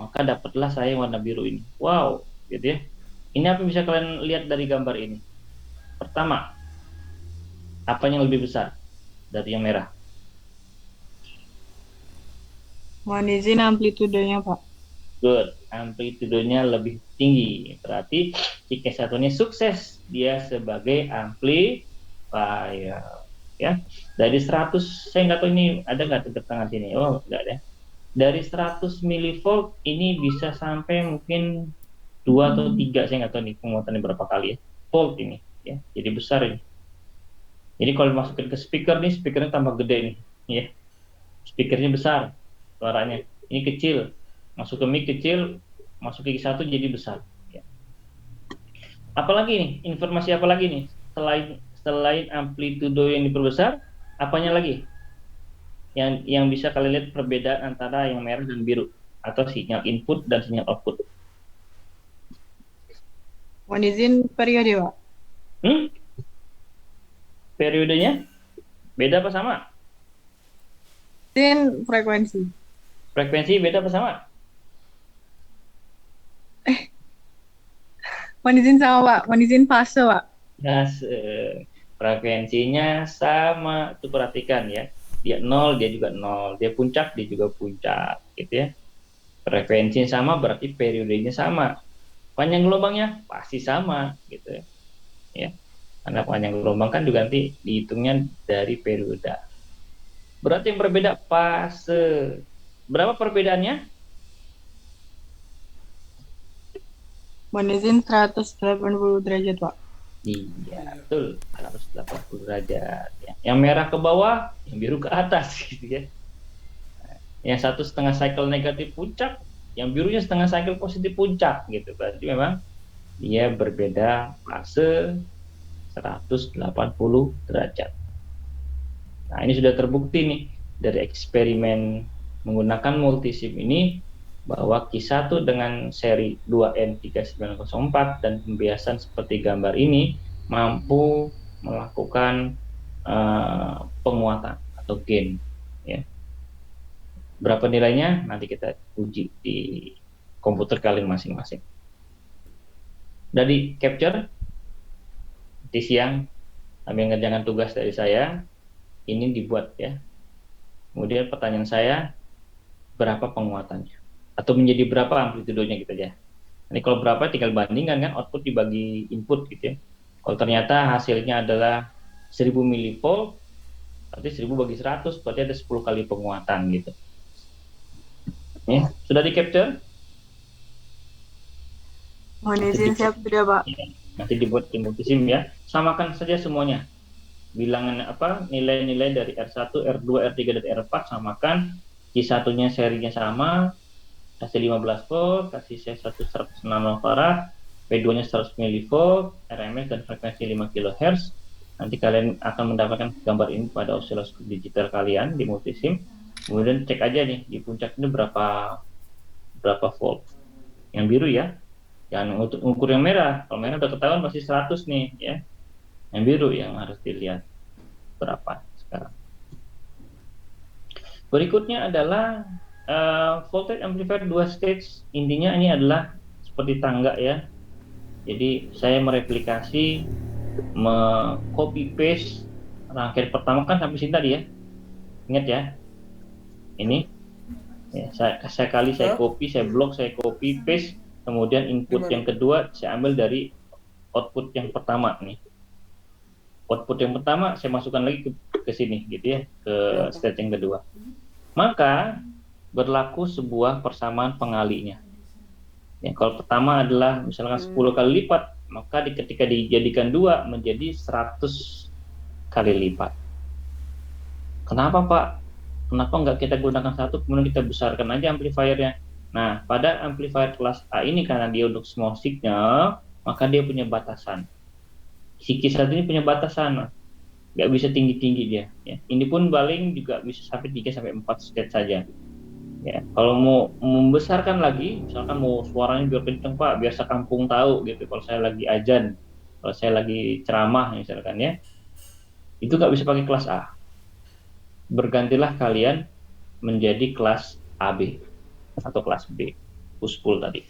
maka dapatlah saya warna biru ini. Wow, gitu ya. Ini apa yang bisa kalian lihat dari gambar ini? Pertama, apa yang lebih besar dari yang merah? Mohon izin amplitudenya, Pak. Good, amplitudenya lebih tinggi. Berarti tiket satunya sukses. Dia sebagai amplifier. Ya, dari 100, saya nggak tahu ini ada nggak tanda tangan sini. Oh, nggak ada. Dari 100 milivolt ini bisa sampai mungkin 2 atau 3, saya nggak tahu nih penguatannya berapa kali ya. Volt ini, ya. Jadi besar ini. Jadi kalau dimasukin ke speaker nih, speakernya tambah gede nih, ya. Speakernya besar, suaranya. Ini kecil, masuk ke mic kecil, masuk ke satu jadi besar. Ya. Apalagi nih, informasi apa lagi nih? Selain amplitudo yang diperbesar, apanya lagi? Yang bisa kalian lihat perbedaan antara yang merah dan biru, atau sinyal input dan sinyal output. Mohon izin periode, Pak. Periodenya beda apa sama? Izin frekuensi. Frekuensi beda apa sama? Mohon izin sama, Pak. Mohon izin fase, Pak. Nah, frekuensinya sama. Tuh perhatikan ya. Dia 0, dia juga 0. Dia puncak, dia juga puncak, gitu ya. Frekuensinya sama berarti periodenya sama. Panjang gelombangnya pasti sama, gitu ya. Ya. Karena panjang gelombang kan juga nanti dihitungnya dari periode. Berarti yang berbeda fase. Berapa perbedaannya? Mohon izin 180 derajat, Pak. Iya, betul. 180 derajat. Yang merah ke bawah, yang biru ke atas, gitu ya. Yang satu setengah cycle negatif puncak, yang birunya setengah cycle positif puncak, gitu. Berarti memang dia berbeda fase 180 derajat. Nah, ini sudah terbukti nih dari eksperimen menggunakan multisim ini bahwa Q1 dengan seri 2N3904 dan pembiasan seperti gambar ini mampu melakukan penguatan atau gain. Ya. Berapa nilainya? Nanti kita uji di komputer kalian masing-masing. Dari capture di siang kami mengerjakan tugas dari saya ini dibuat ya. Kemudian pertanyaan saya, berapa penguatannya? Atau menjadi berapa amplitudonya gitu ya. Ini kalau berapa tinggal bandingkan kan, output dibagi input gitu ya. Kalau ternyata hasilnya adalah 1000 milivolt, berarti 1000 bagi 100, berarti ada 10 kali penguatan gitu. Ya, sudah di capture? Mohon izin siap sudah, Pak. Ya, nanti dibuat di multisim ya. Samakan saja semuanya. Bilangan apa? Nilai-nilai dari R1, R2, R3 dan R4 samakan. Q1-nya serinya sama, kasih 15 volt, kasih C1 100 nanofarad, P2-nya 100 milivolt, RMS dan frekuensi 5 kHz. Nanti kalian akan mendapatkan gambar ini pada osiloskop digital kalian di multisim. Kemudian cek aja nih di puncak ini berapa volt. Yang biru ya. Jangan ukur yang merah. Kalau merah udah ketahuan pasti 100 nih ya. Yang biru yang harus dilihat berapa sekarang. Berikutnya adalah voltage amplifier 2 stage. Intinya ini adalah seperti tangga ya. Jadi saya mereplikasi, copy paste rangkaian pertama kan sampai sini tadi ya. Ingat ya. Ini ya, saya copy, saya blok, saya copy paste. Kemudian input yang kedua saya ambil dari output yang pertama nih. Output yang pertama saya masukkan lagi ke sini gitu ya, ke stage yang kedua. Maka berlaku sebuah persamaan pengalinya. Ya, kalau pertama adalah misalkan 10 kali lipat, maka ketika dijadikan 2 menjadi 100 kali lipat. Kenapa Pak? Kenapa nggak kita gunakan satu kemudian kita besarkan aja amplifiernya? Nah, pada amplifier kelas A ini karena dia untuk small signal, maka dia punya batasan. Si Q1 ini punya batasan, nggak bisa tinggi-tinggi dia. Ya. Ini pun paling juga bisa sampai 3-4 stage saja. Ya. Kalau mau membesarkan lagi, misalkan mau suaranya biar kenceng Pak, biar sekampung tahu gitu. Kalau saya lagi ajan, Kalau saya lagi ceramah misalkan ya, itu nggak bisa pakai kelas A. Bergantilah kalian menjadi kelas AB atau kelas B, push-pull tadi.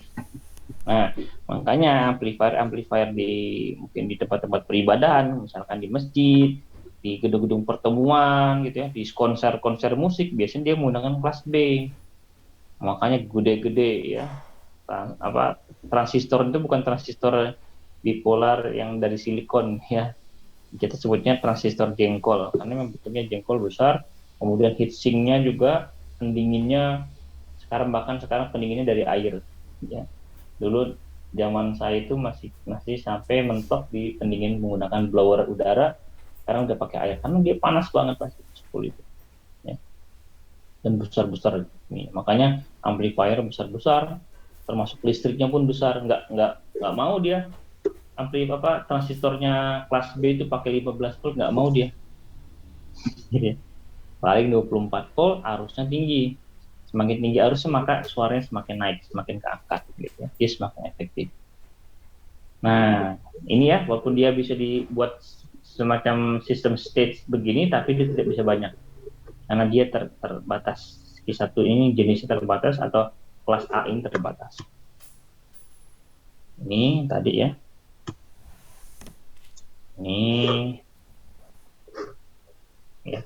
Nah, makanya amplifier di mungkin di tempat-tempat peribadahan, misalkan di masjid, di gedung-gedung pertemuan gitu ya, di konser-konser musik biasanya dia menggunakan kelas B. Makanya gede-gede ya. Transistor itu bukan transistor bipolar yang dari silikon ya. Kita sebutnya transistor jengkol karena memang bentuknya jengkol besar. Kemudian heatsinknya juga pendinginnya sekarang pendinginnya dari air ya. Dulu zaman saya itu masih sampai mentok di pendingin menggunakan blower udara, sekarang udah pakai air karena dia panas banget pasti sepuluh itu ya. Dan besar-besar nih, makanya amplifier besar-besar termasuk listriknya pun besar, nggak mau dia transistornya kelas B itu pakai 15 volt, nggak mau dia. Jadi paling 24 volt, arusnya tinggi. Semakin tinggi arusnya maka suaranya semakin naik, semakin keangkat gitu ya. Dia semakin efektif. Nah, ini ya, walaupun dia bisa dibuat semacam sistem stage begini, tapi dia tidak bisa banyak. Karena dia terbatas. Q1 ini jenisnya terbatas atau kelas A ini terbatas. Ini tadi ya. Ini ya.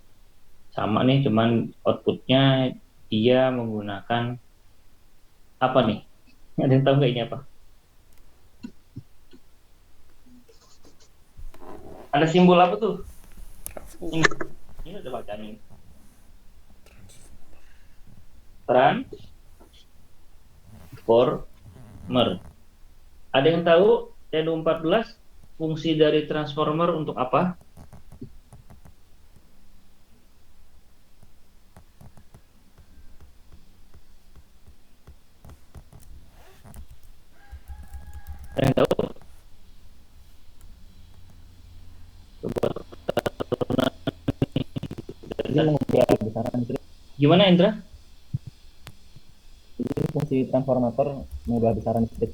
Sama nih, cuman outputnya dia menggunakan apa nih? Ada yang tahu nggak ini apa? Ada simbol apa tuh? Ini udah baca nih. Transformer. Ada yang tahu TD14 fungsi dari transformer untuk apa? Ada yang tahu? Dia mengubah besaran listrik. Gimana Indra? Jadi fungsi transformator mengubah besaran listrik.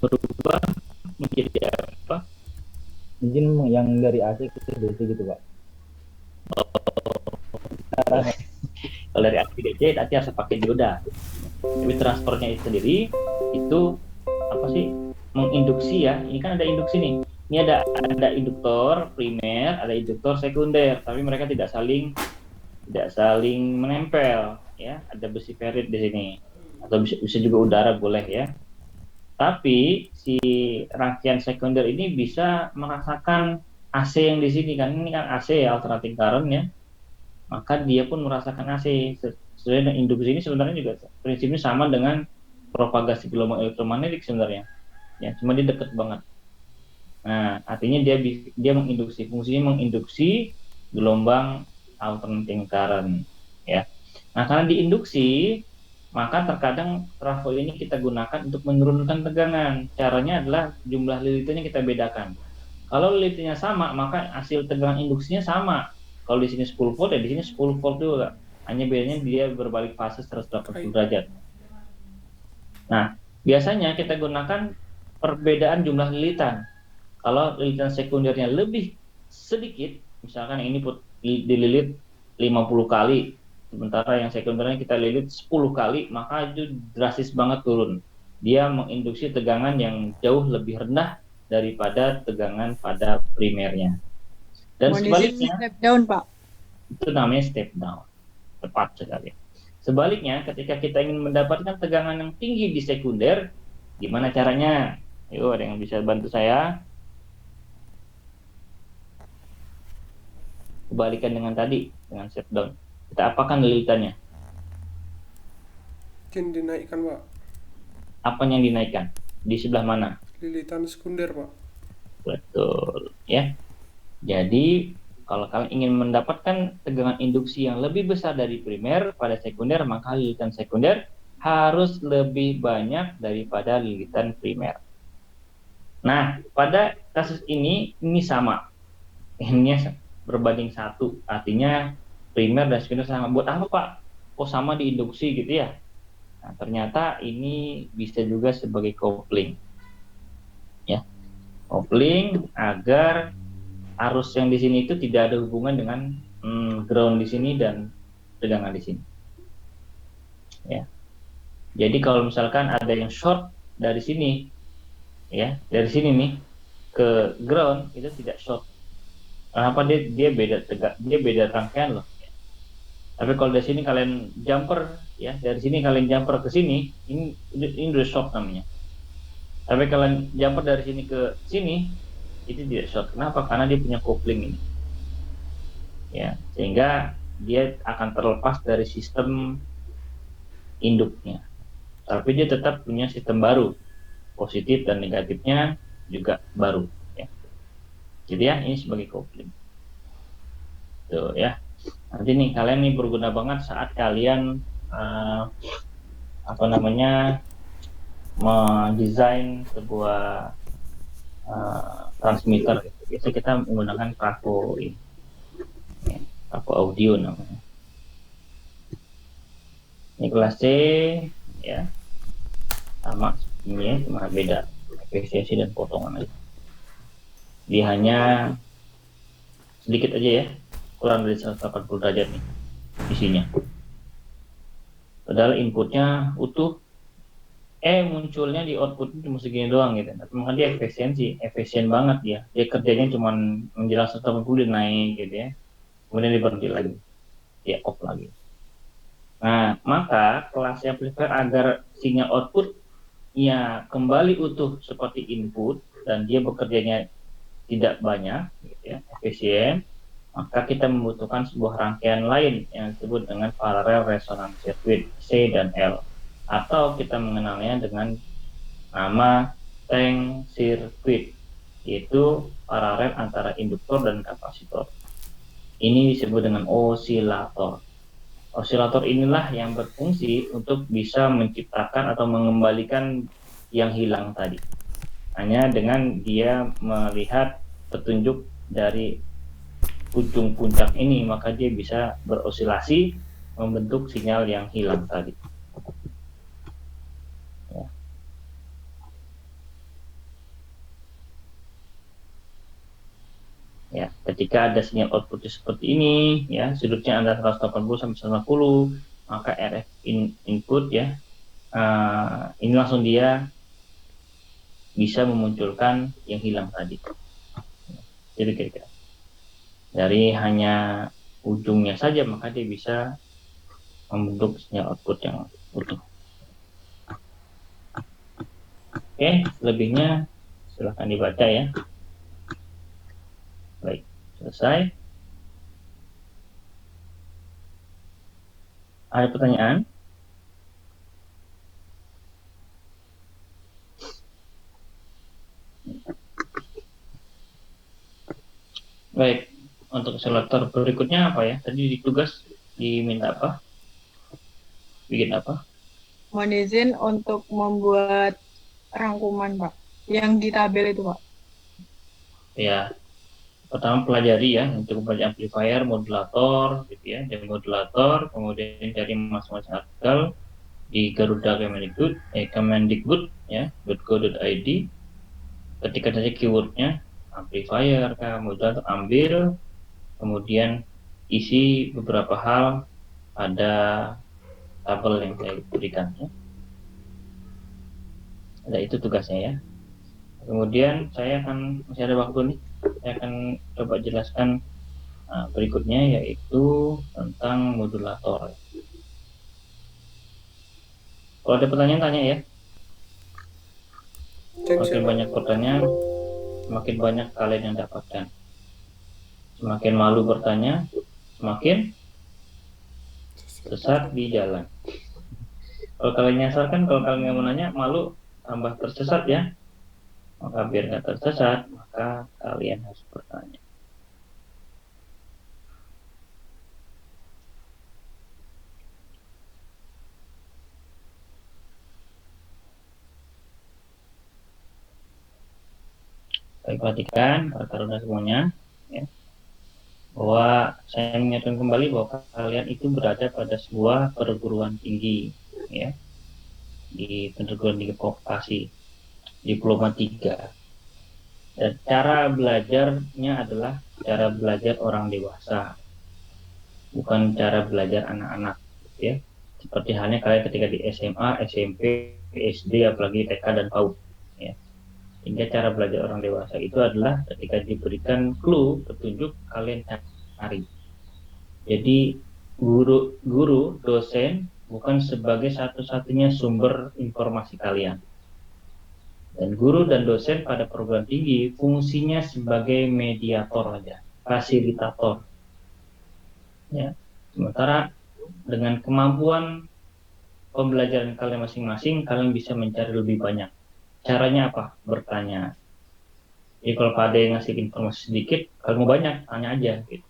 Berubah menjadi apa? Mungkin yang dari AC ke DC gitu, Pak. Kalau dari AC DC nanti harus pakai dioda. Tapi transfernya itu sendiri itu apa sih? Menginduksi ya. Ini kan ada induksi nih. Ini ada induktor primer, ada induktor sekunder, tapi mereka tidak saling menempel ya. Ada besi ferrit di sini. Atau bisa juga udara boleh ya. Tapi si rangkaian sekunder ini bisa merasakan AC yang di sini kan, ini kan AC ya, alternating current ya. Maka dia pun merasakan AC. Sesuai dengan induksi ini sebenarnya juga prinsipnya sama dengan propagasi gelombang elektromagnetik sebenarnya. Ya, cuma dia dekat banget. Nah, artinya dia menginduksi, fungsinya menginduksi gelombang alternating current ya. Nah, karena diinduksi, maka terkadang trafo ini kita gunakan untuk menurunkan tegangan. Caranya adalah jumlah lilitannya kita bedakan. Kalau lilitannya sama, maka hasil tegangan induksinya sama. Kalau di sini 10 volt, ya di sini 10 volt juga. Hanya bedanya dia berbalik fase 180 derajat. Nah, biasanya kita gunakan perbedaan jumlah lilitan. Kalau lilitan sekundernya lebih sedikit, misalkan ini dililit 50 kali, sementara yang sekundernya kita lilit 10 kali, maka itu drastis banget turun. Dia menginduksi tegangan yang jauh lebih rendah daripada tegangan pada primernya. Dan sebaliknya, step down, Pak. itu namanya step down. Tepat sekali. Sebaliknya, ketika kita ingin mendapatkan tegangan yang tinggi di sekunder, gimana caranya? Yuk, ada yang bisa bantu saya? Kebalikan dengan tadi, dengan step down. Kita apakan lilitannya? Mungkin dinaikkan, Pak. Apa yang dinaikkan? Di sebelah mana? Lilitan sekunder, Pak. Betul, ya. Jadi, kalau kalian ingin mendapatkan tegangan induksi yang lebih besar dari primer pada sekunder, maka lilitan sekunder harus lebih banyak daripada lilitan primer. Nah, pada kasus ini sama. Ini berbanding 1, artinya primer dan sekunder sama. Buat apa, Pak? Kok sama di induksi gitu ya? Nah, ternyata ini bisa juga sebagai kopling. Ya. Kopling agar arus yang di sini itu tidak ada hubungan dengan ground di sini dan tegangan di sini. Ya. Jadi kalau misalkan ada yang short dari sini, ya, dari sini nih ke ground itu tidak short. Kenapa? Dia beda rangkaian loh. Tapi kalau dari sini kalian jumper, ya, dari sini kalian jumper ke sini, ini udah short namanya. Tapi kalian jumper dari sini ke sini, itu tidak short. Kenapa? Karena dia punya kopling ini. Ya, sehingga dia akan terlepas dari sistem induknya. Tapi dia tetap punya sistem baru. Positif dan negatifnya juga baru. Ya. Jadi ya, ini sebagai kopling. Tuh ya. Nanti nih kalian nih berguna banget saat kalian mendesain sebuah transmitter. Biasa kita menggunakan trafo ini, ya, trafo audio namanya. Ini kelas C, ya, sama ini ya, cuma beda efisiensi dan potongan aja. Dia hanya sedikit aja ya, kurang dari 180 derajat nih isinya. Padahal inputnya utuh, munculnya di output cuma segini doang gitu. Tapi makanya dia efisien banget dia. Dia kerjanya cuma menjelang 180 dia naik gitu ya. Kemudian dia berhenti lagi, dia off lagi. Nah, maka kelas amplifier agar sinyal output ya kembali utuh seperti input dan dia bekerjanya tidak banyak, gitu ya, efisien, maka kita membutuhkan sebuah rangkaian lain yang disebut dengan parallel resonance circuit C dan L, atau kita mengenalnya dengan nama tank circuit, yaitu paralel antara induktor dan kapasitor. Ini disebut dengan osilator. Osilator inilah yang berfungsi untuk bisa menciptakan atau mengembalikan yang hilang tadi. Hanya dengan dia melihat petunjuk dari ujung puncak ini, maka dia bisa berosilasi membentuk sinyal yang hilang tadi. Ya. Ya, ketika ada sinyal output seperti ini, ya, sudutnya antara 180 sampai 180, maka RF input ya, ini langsung dia bisa memunculkan yang hilang tadi. Jadi kira-kira dari hanya ujungnya saja, maka dia bisa membentuk sinyal output yang utuh. Oke, lebihnya silahkan dibaca ya. Baik, selesai. Ada pertanyaan? Baik, untuk osilator berikutnya apa ya? Tadi tugas diminta apa? Bikin apa? Mohon izin untuk membuat rangkuman, Pak. Yang di tabel itu, Pak. Ya, pertama pelajari ya untuk belajar amplifier, modulator, gitu ya, dan modulator, kemudian cari masing-masing artikel di Garuda Kemendikbud ya, .go.id. Ketikkan saja keywordnya amplifier, modulator, ambil, kemudian isi beberapa hal pada tabel yang saya berikan ya. Ada itu tugasnya ya. Kemudian saya akan, masih ada waktu nih, saya akan coba jelaskan berikutnya, yaitu tentang modulator. Kalau ada pertanyaan tanya ya. Semakin banyak pertanyaan, semakin banyak kalian yang dapatkan. Semakin malu bertanya, semakin sesat di jalan. Kalau kalian nyasar kan, kalau kalian nggak mau nanya, malu tambah tersesat ya. Maka biar nggak tersesat, maka kalian harus bertanya. Baik, perhatikan para taruna semuanya ya, bahwa saya mengingatkan kembali bahwa kalian itu berada pada sebuah perguruan tinggi ya, di perguruan tinggi vokasi diploma 3. Dan cara belajarnya adalah cara belajar orang dewasa, bukan cara belajar anak-anak, ya. Seperti halnya kalian ketika di SMA, SMP, SD, apalagi TK dan PAUD, ya. Hingga cara belajar orang dewasa itu adalah ketika diberikan clue, petunjuk, kalian cari. Jadi guru, dosen bukan sebagai satu-satunya sumber informasi kalian. Dan guru dan dosen pada perguruan tinggi fungsinya sebagai mediator aja, fasilitator. Ya. Sementara dengan kemampuan pembelajaran kalian masing-masing, kalian bisa mencari lebih banyak. Caranya apa? Bertanya. Jadi kalau Pak Ade ngasih informasi sedikit, kalau mau banyak, tanya aja. Gitu.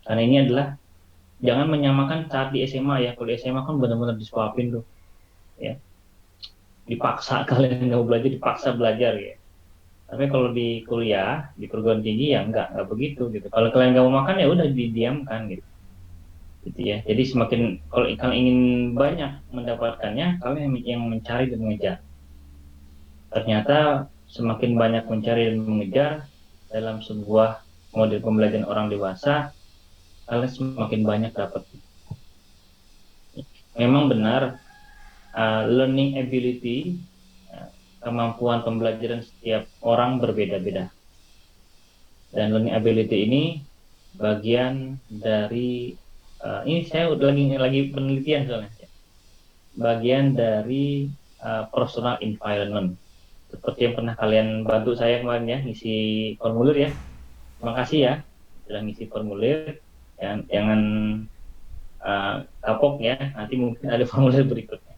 Karena ini adalah, jangan menyamakan saat di SMA ya. Kalau di SMA kan benar-benar disuapin tuh. Ya. Dipaksa kalian nggak mau belajar, dipaksa belajar ya. Tapi kalau di kuliah, di perguruan tinggi ya nggak begitu gitu. Kalau kalian nggak mau makan ya udah didiamkan gitu. Gitu ya. Jadi semakin kalau kalian ingin banyak mendapatkannya, kalian yang mencari dan mengejar. Ternyata semakin banyak mencari dan mengejar dalam sebuah model pembelajaran orang dewasa, kalian semakin banyak dapat. Memang benar, learning ability, kemampuan pembelajaran setiap orang berbeda-beda. Dan learning ability ini bagian dari, ini saya udah lagi penelitian soalnya, bagian dari personal environment. Seperti yang pernah kalian bantu saya kemarin ya, ngisi formulir ya. Terima kasih ya, sudah ngisi formulir. Jangan kapok ya, nanti mungkin ada formulir berikutnya.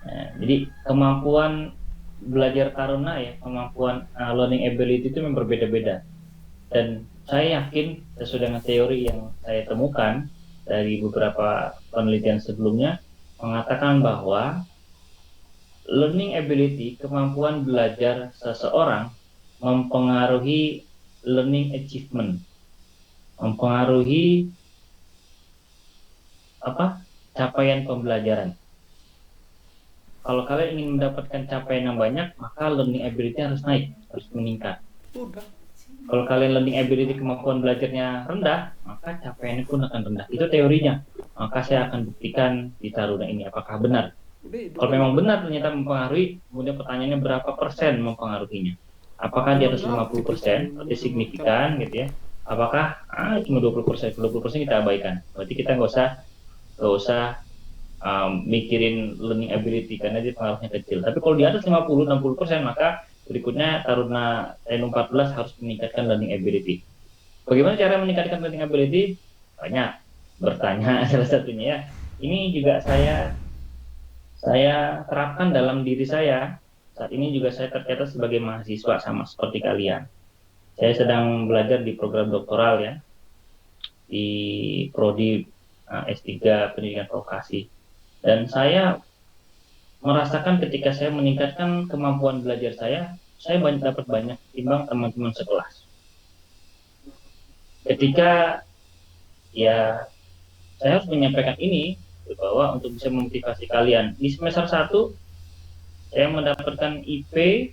Nah, jadi kemampuan belajar taruna ya, kemampuan learning ability itu memang berbeda-beda. Dan saya yakin sesuai dengan teori yang saya temukan dari beberapa penelitian sebelumnya, mengatakan bahwa learning ability, kemampuan belajar seseorang, mempengaruhi learning achievement, mempengaruhi capaian pembelajaran. Kalau kalian ingin mendapatkan capaian yang banyak, maka learning ability harus naik, harus meningkat. Udah. Kalau kalian learning ability, kemampuan belajarnya rendah, maka capaiannya pun akan rendah. Itu teorinya. Maka saya akan buktikan di taruna ini apakah benar. Kalau memang benar ternyata mempengaruhi, kemudian pertanyaannya berapa persen mempengaruhinya? Apakah di atas 50%, berarti signifikan gitu ya? Apakah cuma 20%, 20% kita abaikan. Berarti kita nggak usah mikirin learning ability karena dia pengaruhnya kecil. Tapi kalau di atas 50-60%, maka berikutnya taruna TNU 14 harus meningkatkan learning ability. Bagaimana cara meningkatkan learning ability? Banyak. Bertanya salah satunya ya. Ini juga saya terapkan dalam diri saya. Saat ini juga saya tercatat sebagai mahasiswa sama seperti kalian. Saya sedang belajar di program doktoral ya, di prodi S3 Pendidikan Vokasi. Dan saya merasakan ketika saya meningkatkan kemampuan belajar saya dapat banyak timbang teman-teman sekelas. Ketika ya saya harus menyampaikan ini bahwa untuk bisa memotivasi kalian di semester 1 saya mendapatkan IP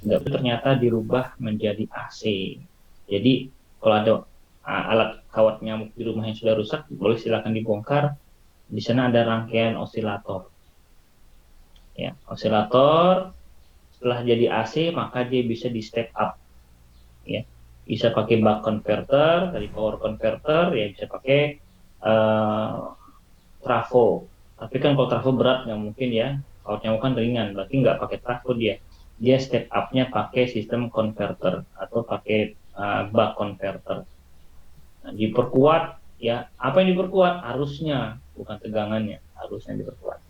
ternyata dirubah menjadi AC. Jadi kalau ada alat kawat nyamuk di rumah yang sudah rusak, boleh silakan dibongkar. Di sana ada rangkaian osilator. Ya, osilator setelah jadi AC maka dia bisa di step up. Ya, bisa pakai buck converter, dari power converter, ya bisa pakai trafo. Tapi kan kalau trafo berat nggak mungkin ya. Kawat nyamuk kan ringan, berarti nggak pakai trafo dia. Dia step up-nya pakai sistem converter atau pakai buck converter. Nah, diperkuat ya. Apa yang diperkuat? Arusnya, bukan tegangannya. Arusnya diperkuat.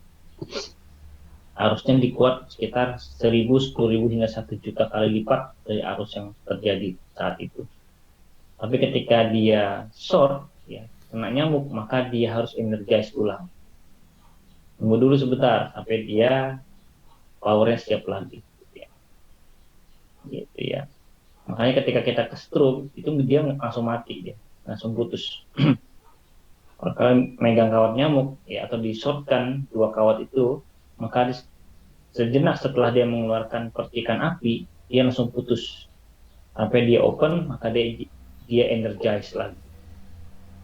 Arusnya dikuat sekitar 1.000, 10.000 hingga 1 juta kali lipat dari arus yang terjadi saat itu. Tapi ketika dia short, ya, kena nyamuk, maka dia harus energize ulang. Tunggu dulu sebentar sampai dia powernya siap lagi. Gitu ya. Makanya ketika kita ke stroke, itu dia langsung mati, dia langsung putus. Kalau kalian megang kawat nyamuk, ya, atau di-shortkan 2 kawat itu, maka sejenak setelah dia mengeluarkan percikan api, dia langsung putus. Sampai dia open, maka dia energize lagi.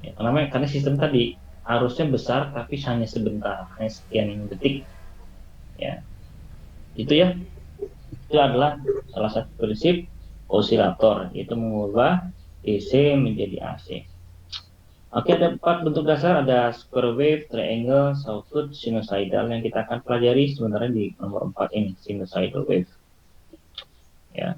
Ya, karena sistem tadi arusnya besar tapi hanya sebentar, hanya sekian detik. Ya, itu ya. Itu adalah salah satu prinsip osilator, yaitu mengubah DC menjadi AC. Oke, ada 4 bentuk dasar, ada square wave, triangle, sawtooth, sinusoidal yang kita akan pelajari sebenarnya di nomor 4 ini, sinusoidal wave. Ya.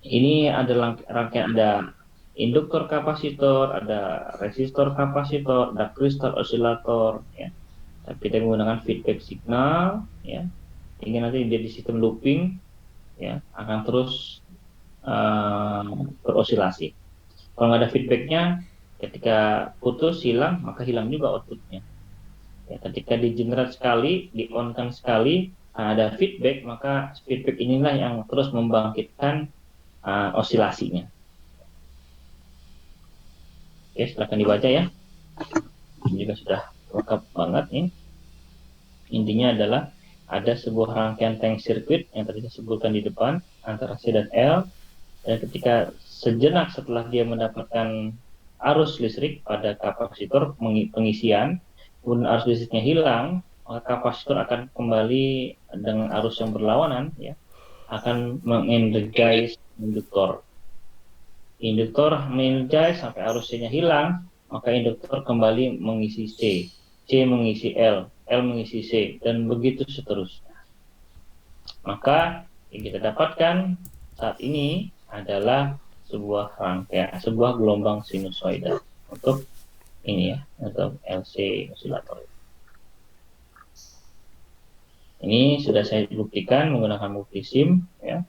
Ini ada rangkaian, ada induktor kapasitor, ada resistor kapasitor, ada kristal osilator, ya. Tapi kita menggunakan feedback signal, ya. Ini nanti jadi sistem looping, ya, akan terus berosilasi. Kalau nggak ada feedbacknya, ketika putus hilang, maka hilang juga outputnya. Ya, ketika di-generate sekali, di-on-kan sekali, ada feedback, maka feedback inilah yang terus membangkitkan osilasinya. Oke, silakan dibaca ya. Ini juga sudah lengkap banget nih. Intinya adalah ada sebuah rangkaian tank circuit yang tadi saya sebutkan di depan antara C dan L, dan ketika sejenak setelah dia mendapatkan arus listrik pada kapasitor pengisian, kemudian arus listriknya hilang, maka kapasitor akan kembali dengan arus yang berlawanan, ya, akan mengenergize induktor. Induktor mengenergize sampai arusnya hilang, maka induktor kembali mengisi C, C mengisi L, L mengisi C, dan begitu seterusnya. Maka yang kita dapatkan saat ini adalah sebuah rangkaian, sebuah gelombang sinusoidal untuk ini ya, untuk LC osilator. Ini sudah saya buktikan menggunakan multisim, ya.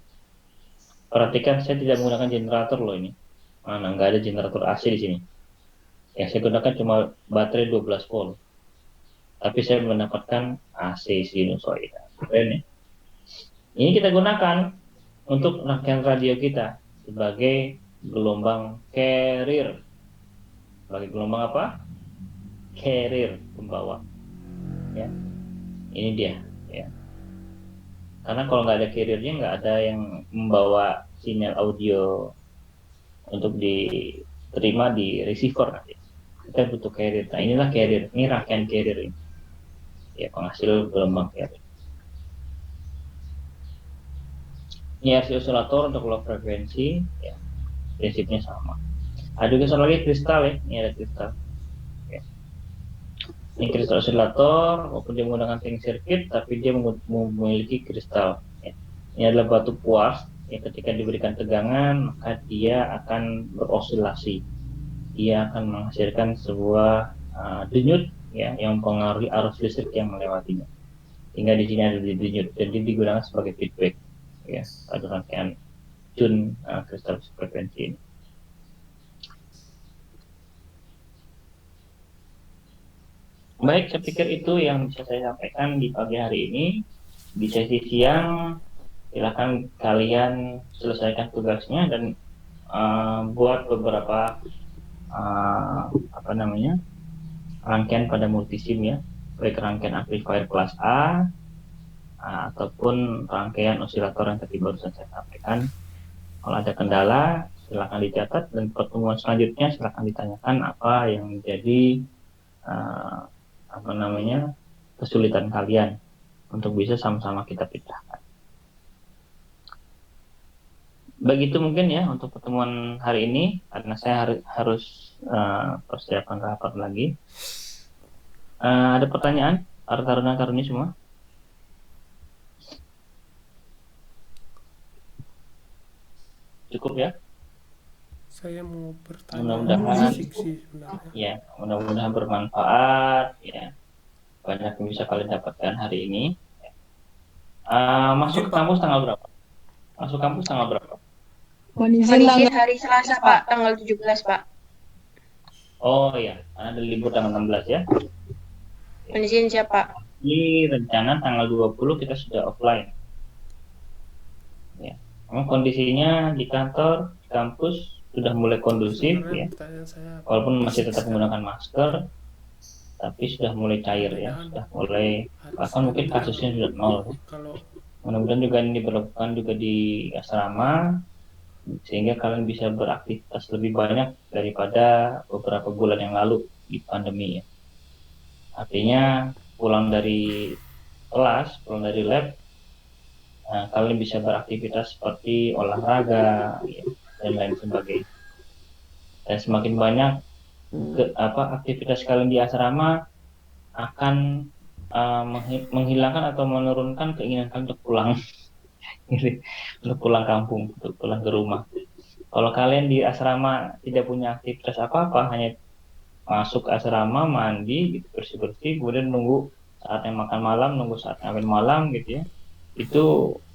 Perhatikan saya tidak menggunakan generator loh ini. Mana nggak ada generator AC di sini. Yang saya gunakan cuma baterai 12 volt. Tapi saya mendapatkan AC sinusoidal. Keren ya. Ini kita gunakan untuk rangkaian radio kita sebagai gelombang carrier. Sebagai gelombang apa? Carrier, pembawa. Ya. Ini dia, ya. Karena kalau nggak ada carriernya, nggak ada yang membawa sinyal audio untuk diterima di receiver nanti. Kita butuh carrier. Nah, inilah carrier. Ini rangkaian carrier ini. Ya, penghasil gelombang carrier. Ini RC osilator untuk low frekuensi, ya, prinsipnya sama. Ada juga satu lagi kristal ya, ini ada kristal. Ya. Ini kristal osilator, walaupun dia menggunakan tank circuit, tapi dia memiliki kristal. Ya. Ini adalah batu kuars yang ketika diberikan tegangan, maka dia akan berosilasi. Dia akan menghasilkan sebuah denyut, ya, yang mempengaruhi arus listrik yang melewatinya. Hingga di sini ada denyut, jadi digunakan sebagai feedback. Ya, pada rangkaian tune kristal frekuensi ini. Baik, saya pikir itu yang bisa saya sampaikan di pagi hari ini. Di sesi siang, silakan kalian selesaikan tugasnya dan buat beberapa rangkaian pada multisim ya, baik rangkaian amplifier kelas A ataupun rangkaian osilator yang tadi barusan saya sampaikan. Kalau ada kendala, silakan dicatat, dan pertemuan selanjutnya silakan ditanyakan apa yang menjadi kesulitan kalian untuk bisa sama-sama kita pecahkan. Begitu mungkin ya untuk pertemuan hari ini, karena saya harus persiapan rapat lagi. Ada pertanyaan? Taruna-taruni semua? Cukup ya? Saya mau bertanya Mudah-mudahan fisik sih sebenarnya. ya, mudah-mudahan bermanfaat ya. Banyak yang bisa kalian dapatkan hari ini. Masuk kampus tanggal berapa? Masuk kampus tanggal berapa? Mohon izin Izin tanggal hari Selasa, Pak, tanggal 17, Pak. Oh ya, ada libur tanggal 16 ya. Izin siapa? Ini rencana tanggal 20 kita sudah offline. Ya. Memang kondisinya di kantor, di kampus sudah mulai kondusif ya. Pertanyaan saya, Walaupun masih tetap menggunakan masker, tapi sudah mulai cair ya, sudah mulai, bahkan mungkin kasusnya sudah nol. kalau Mudah-mudahan juga ini diberlakukan juga di asrama, sehingga kalian bisa beraktivitas lebih banyak daripada beberapa bulan yang lalu di pandemi ya. Artinya pulang dari kelas, pulang dari lab, nah, kalian bisa beraktivitas seperti olahraga ya, dan lain sebagainya. Dan semakin banyak aktivitas kalian di asrama akan menghilangkan atau menurunkan keinginan kalian untuk pulang, untuk pulang kampung, untuk pulang ke rumah. Kalau kalian di asrama tidak punya aktivitas apa-apa, hanya masuk ke asrama, mandi, gitu, bersih-bersih, kemudian nunggu saatnya makan malam, nunggu saatnya makan malam, gitu ya, itu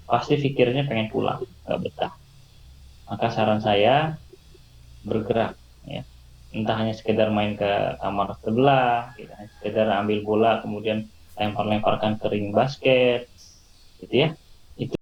pasti pikirnya pengen pulang, nggak betah. Maka saran saya bergerak, ya. Entah hanya sekedar main ke kamar sebelah, gitu, sekedar ambil bola kemudian lempar-lemparkan ke ring basket, gitu ya. Itu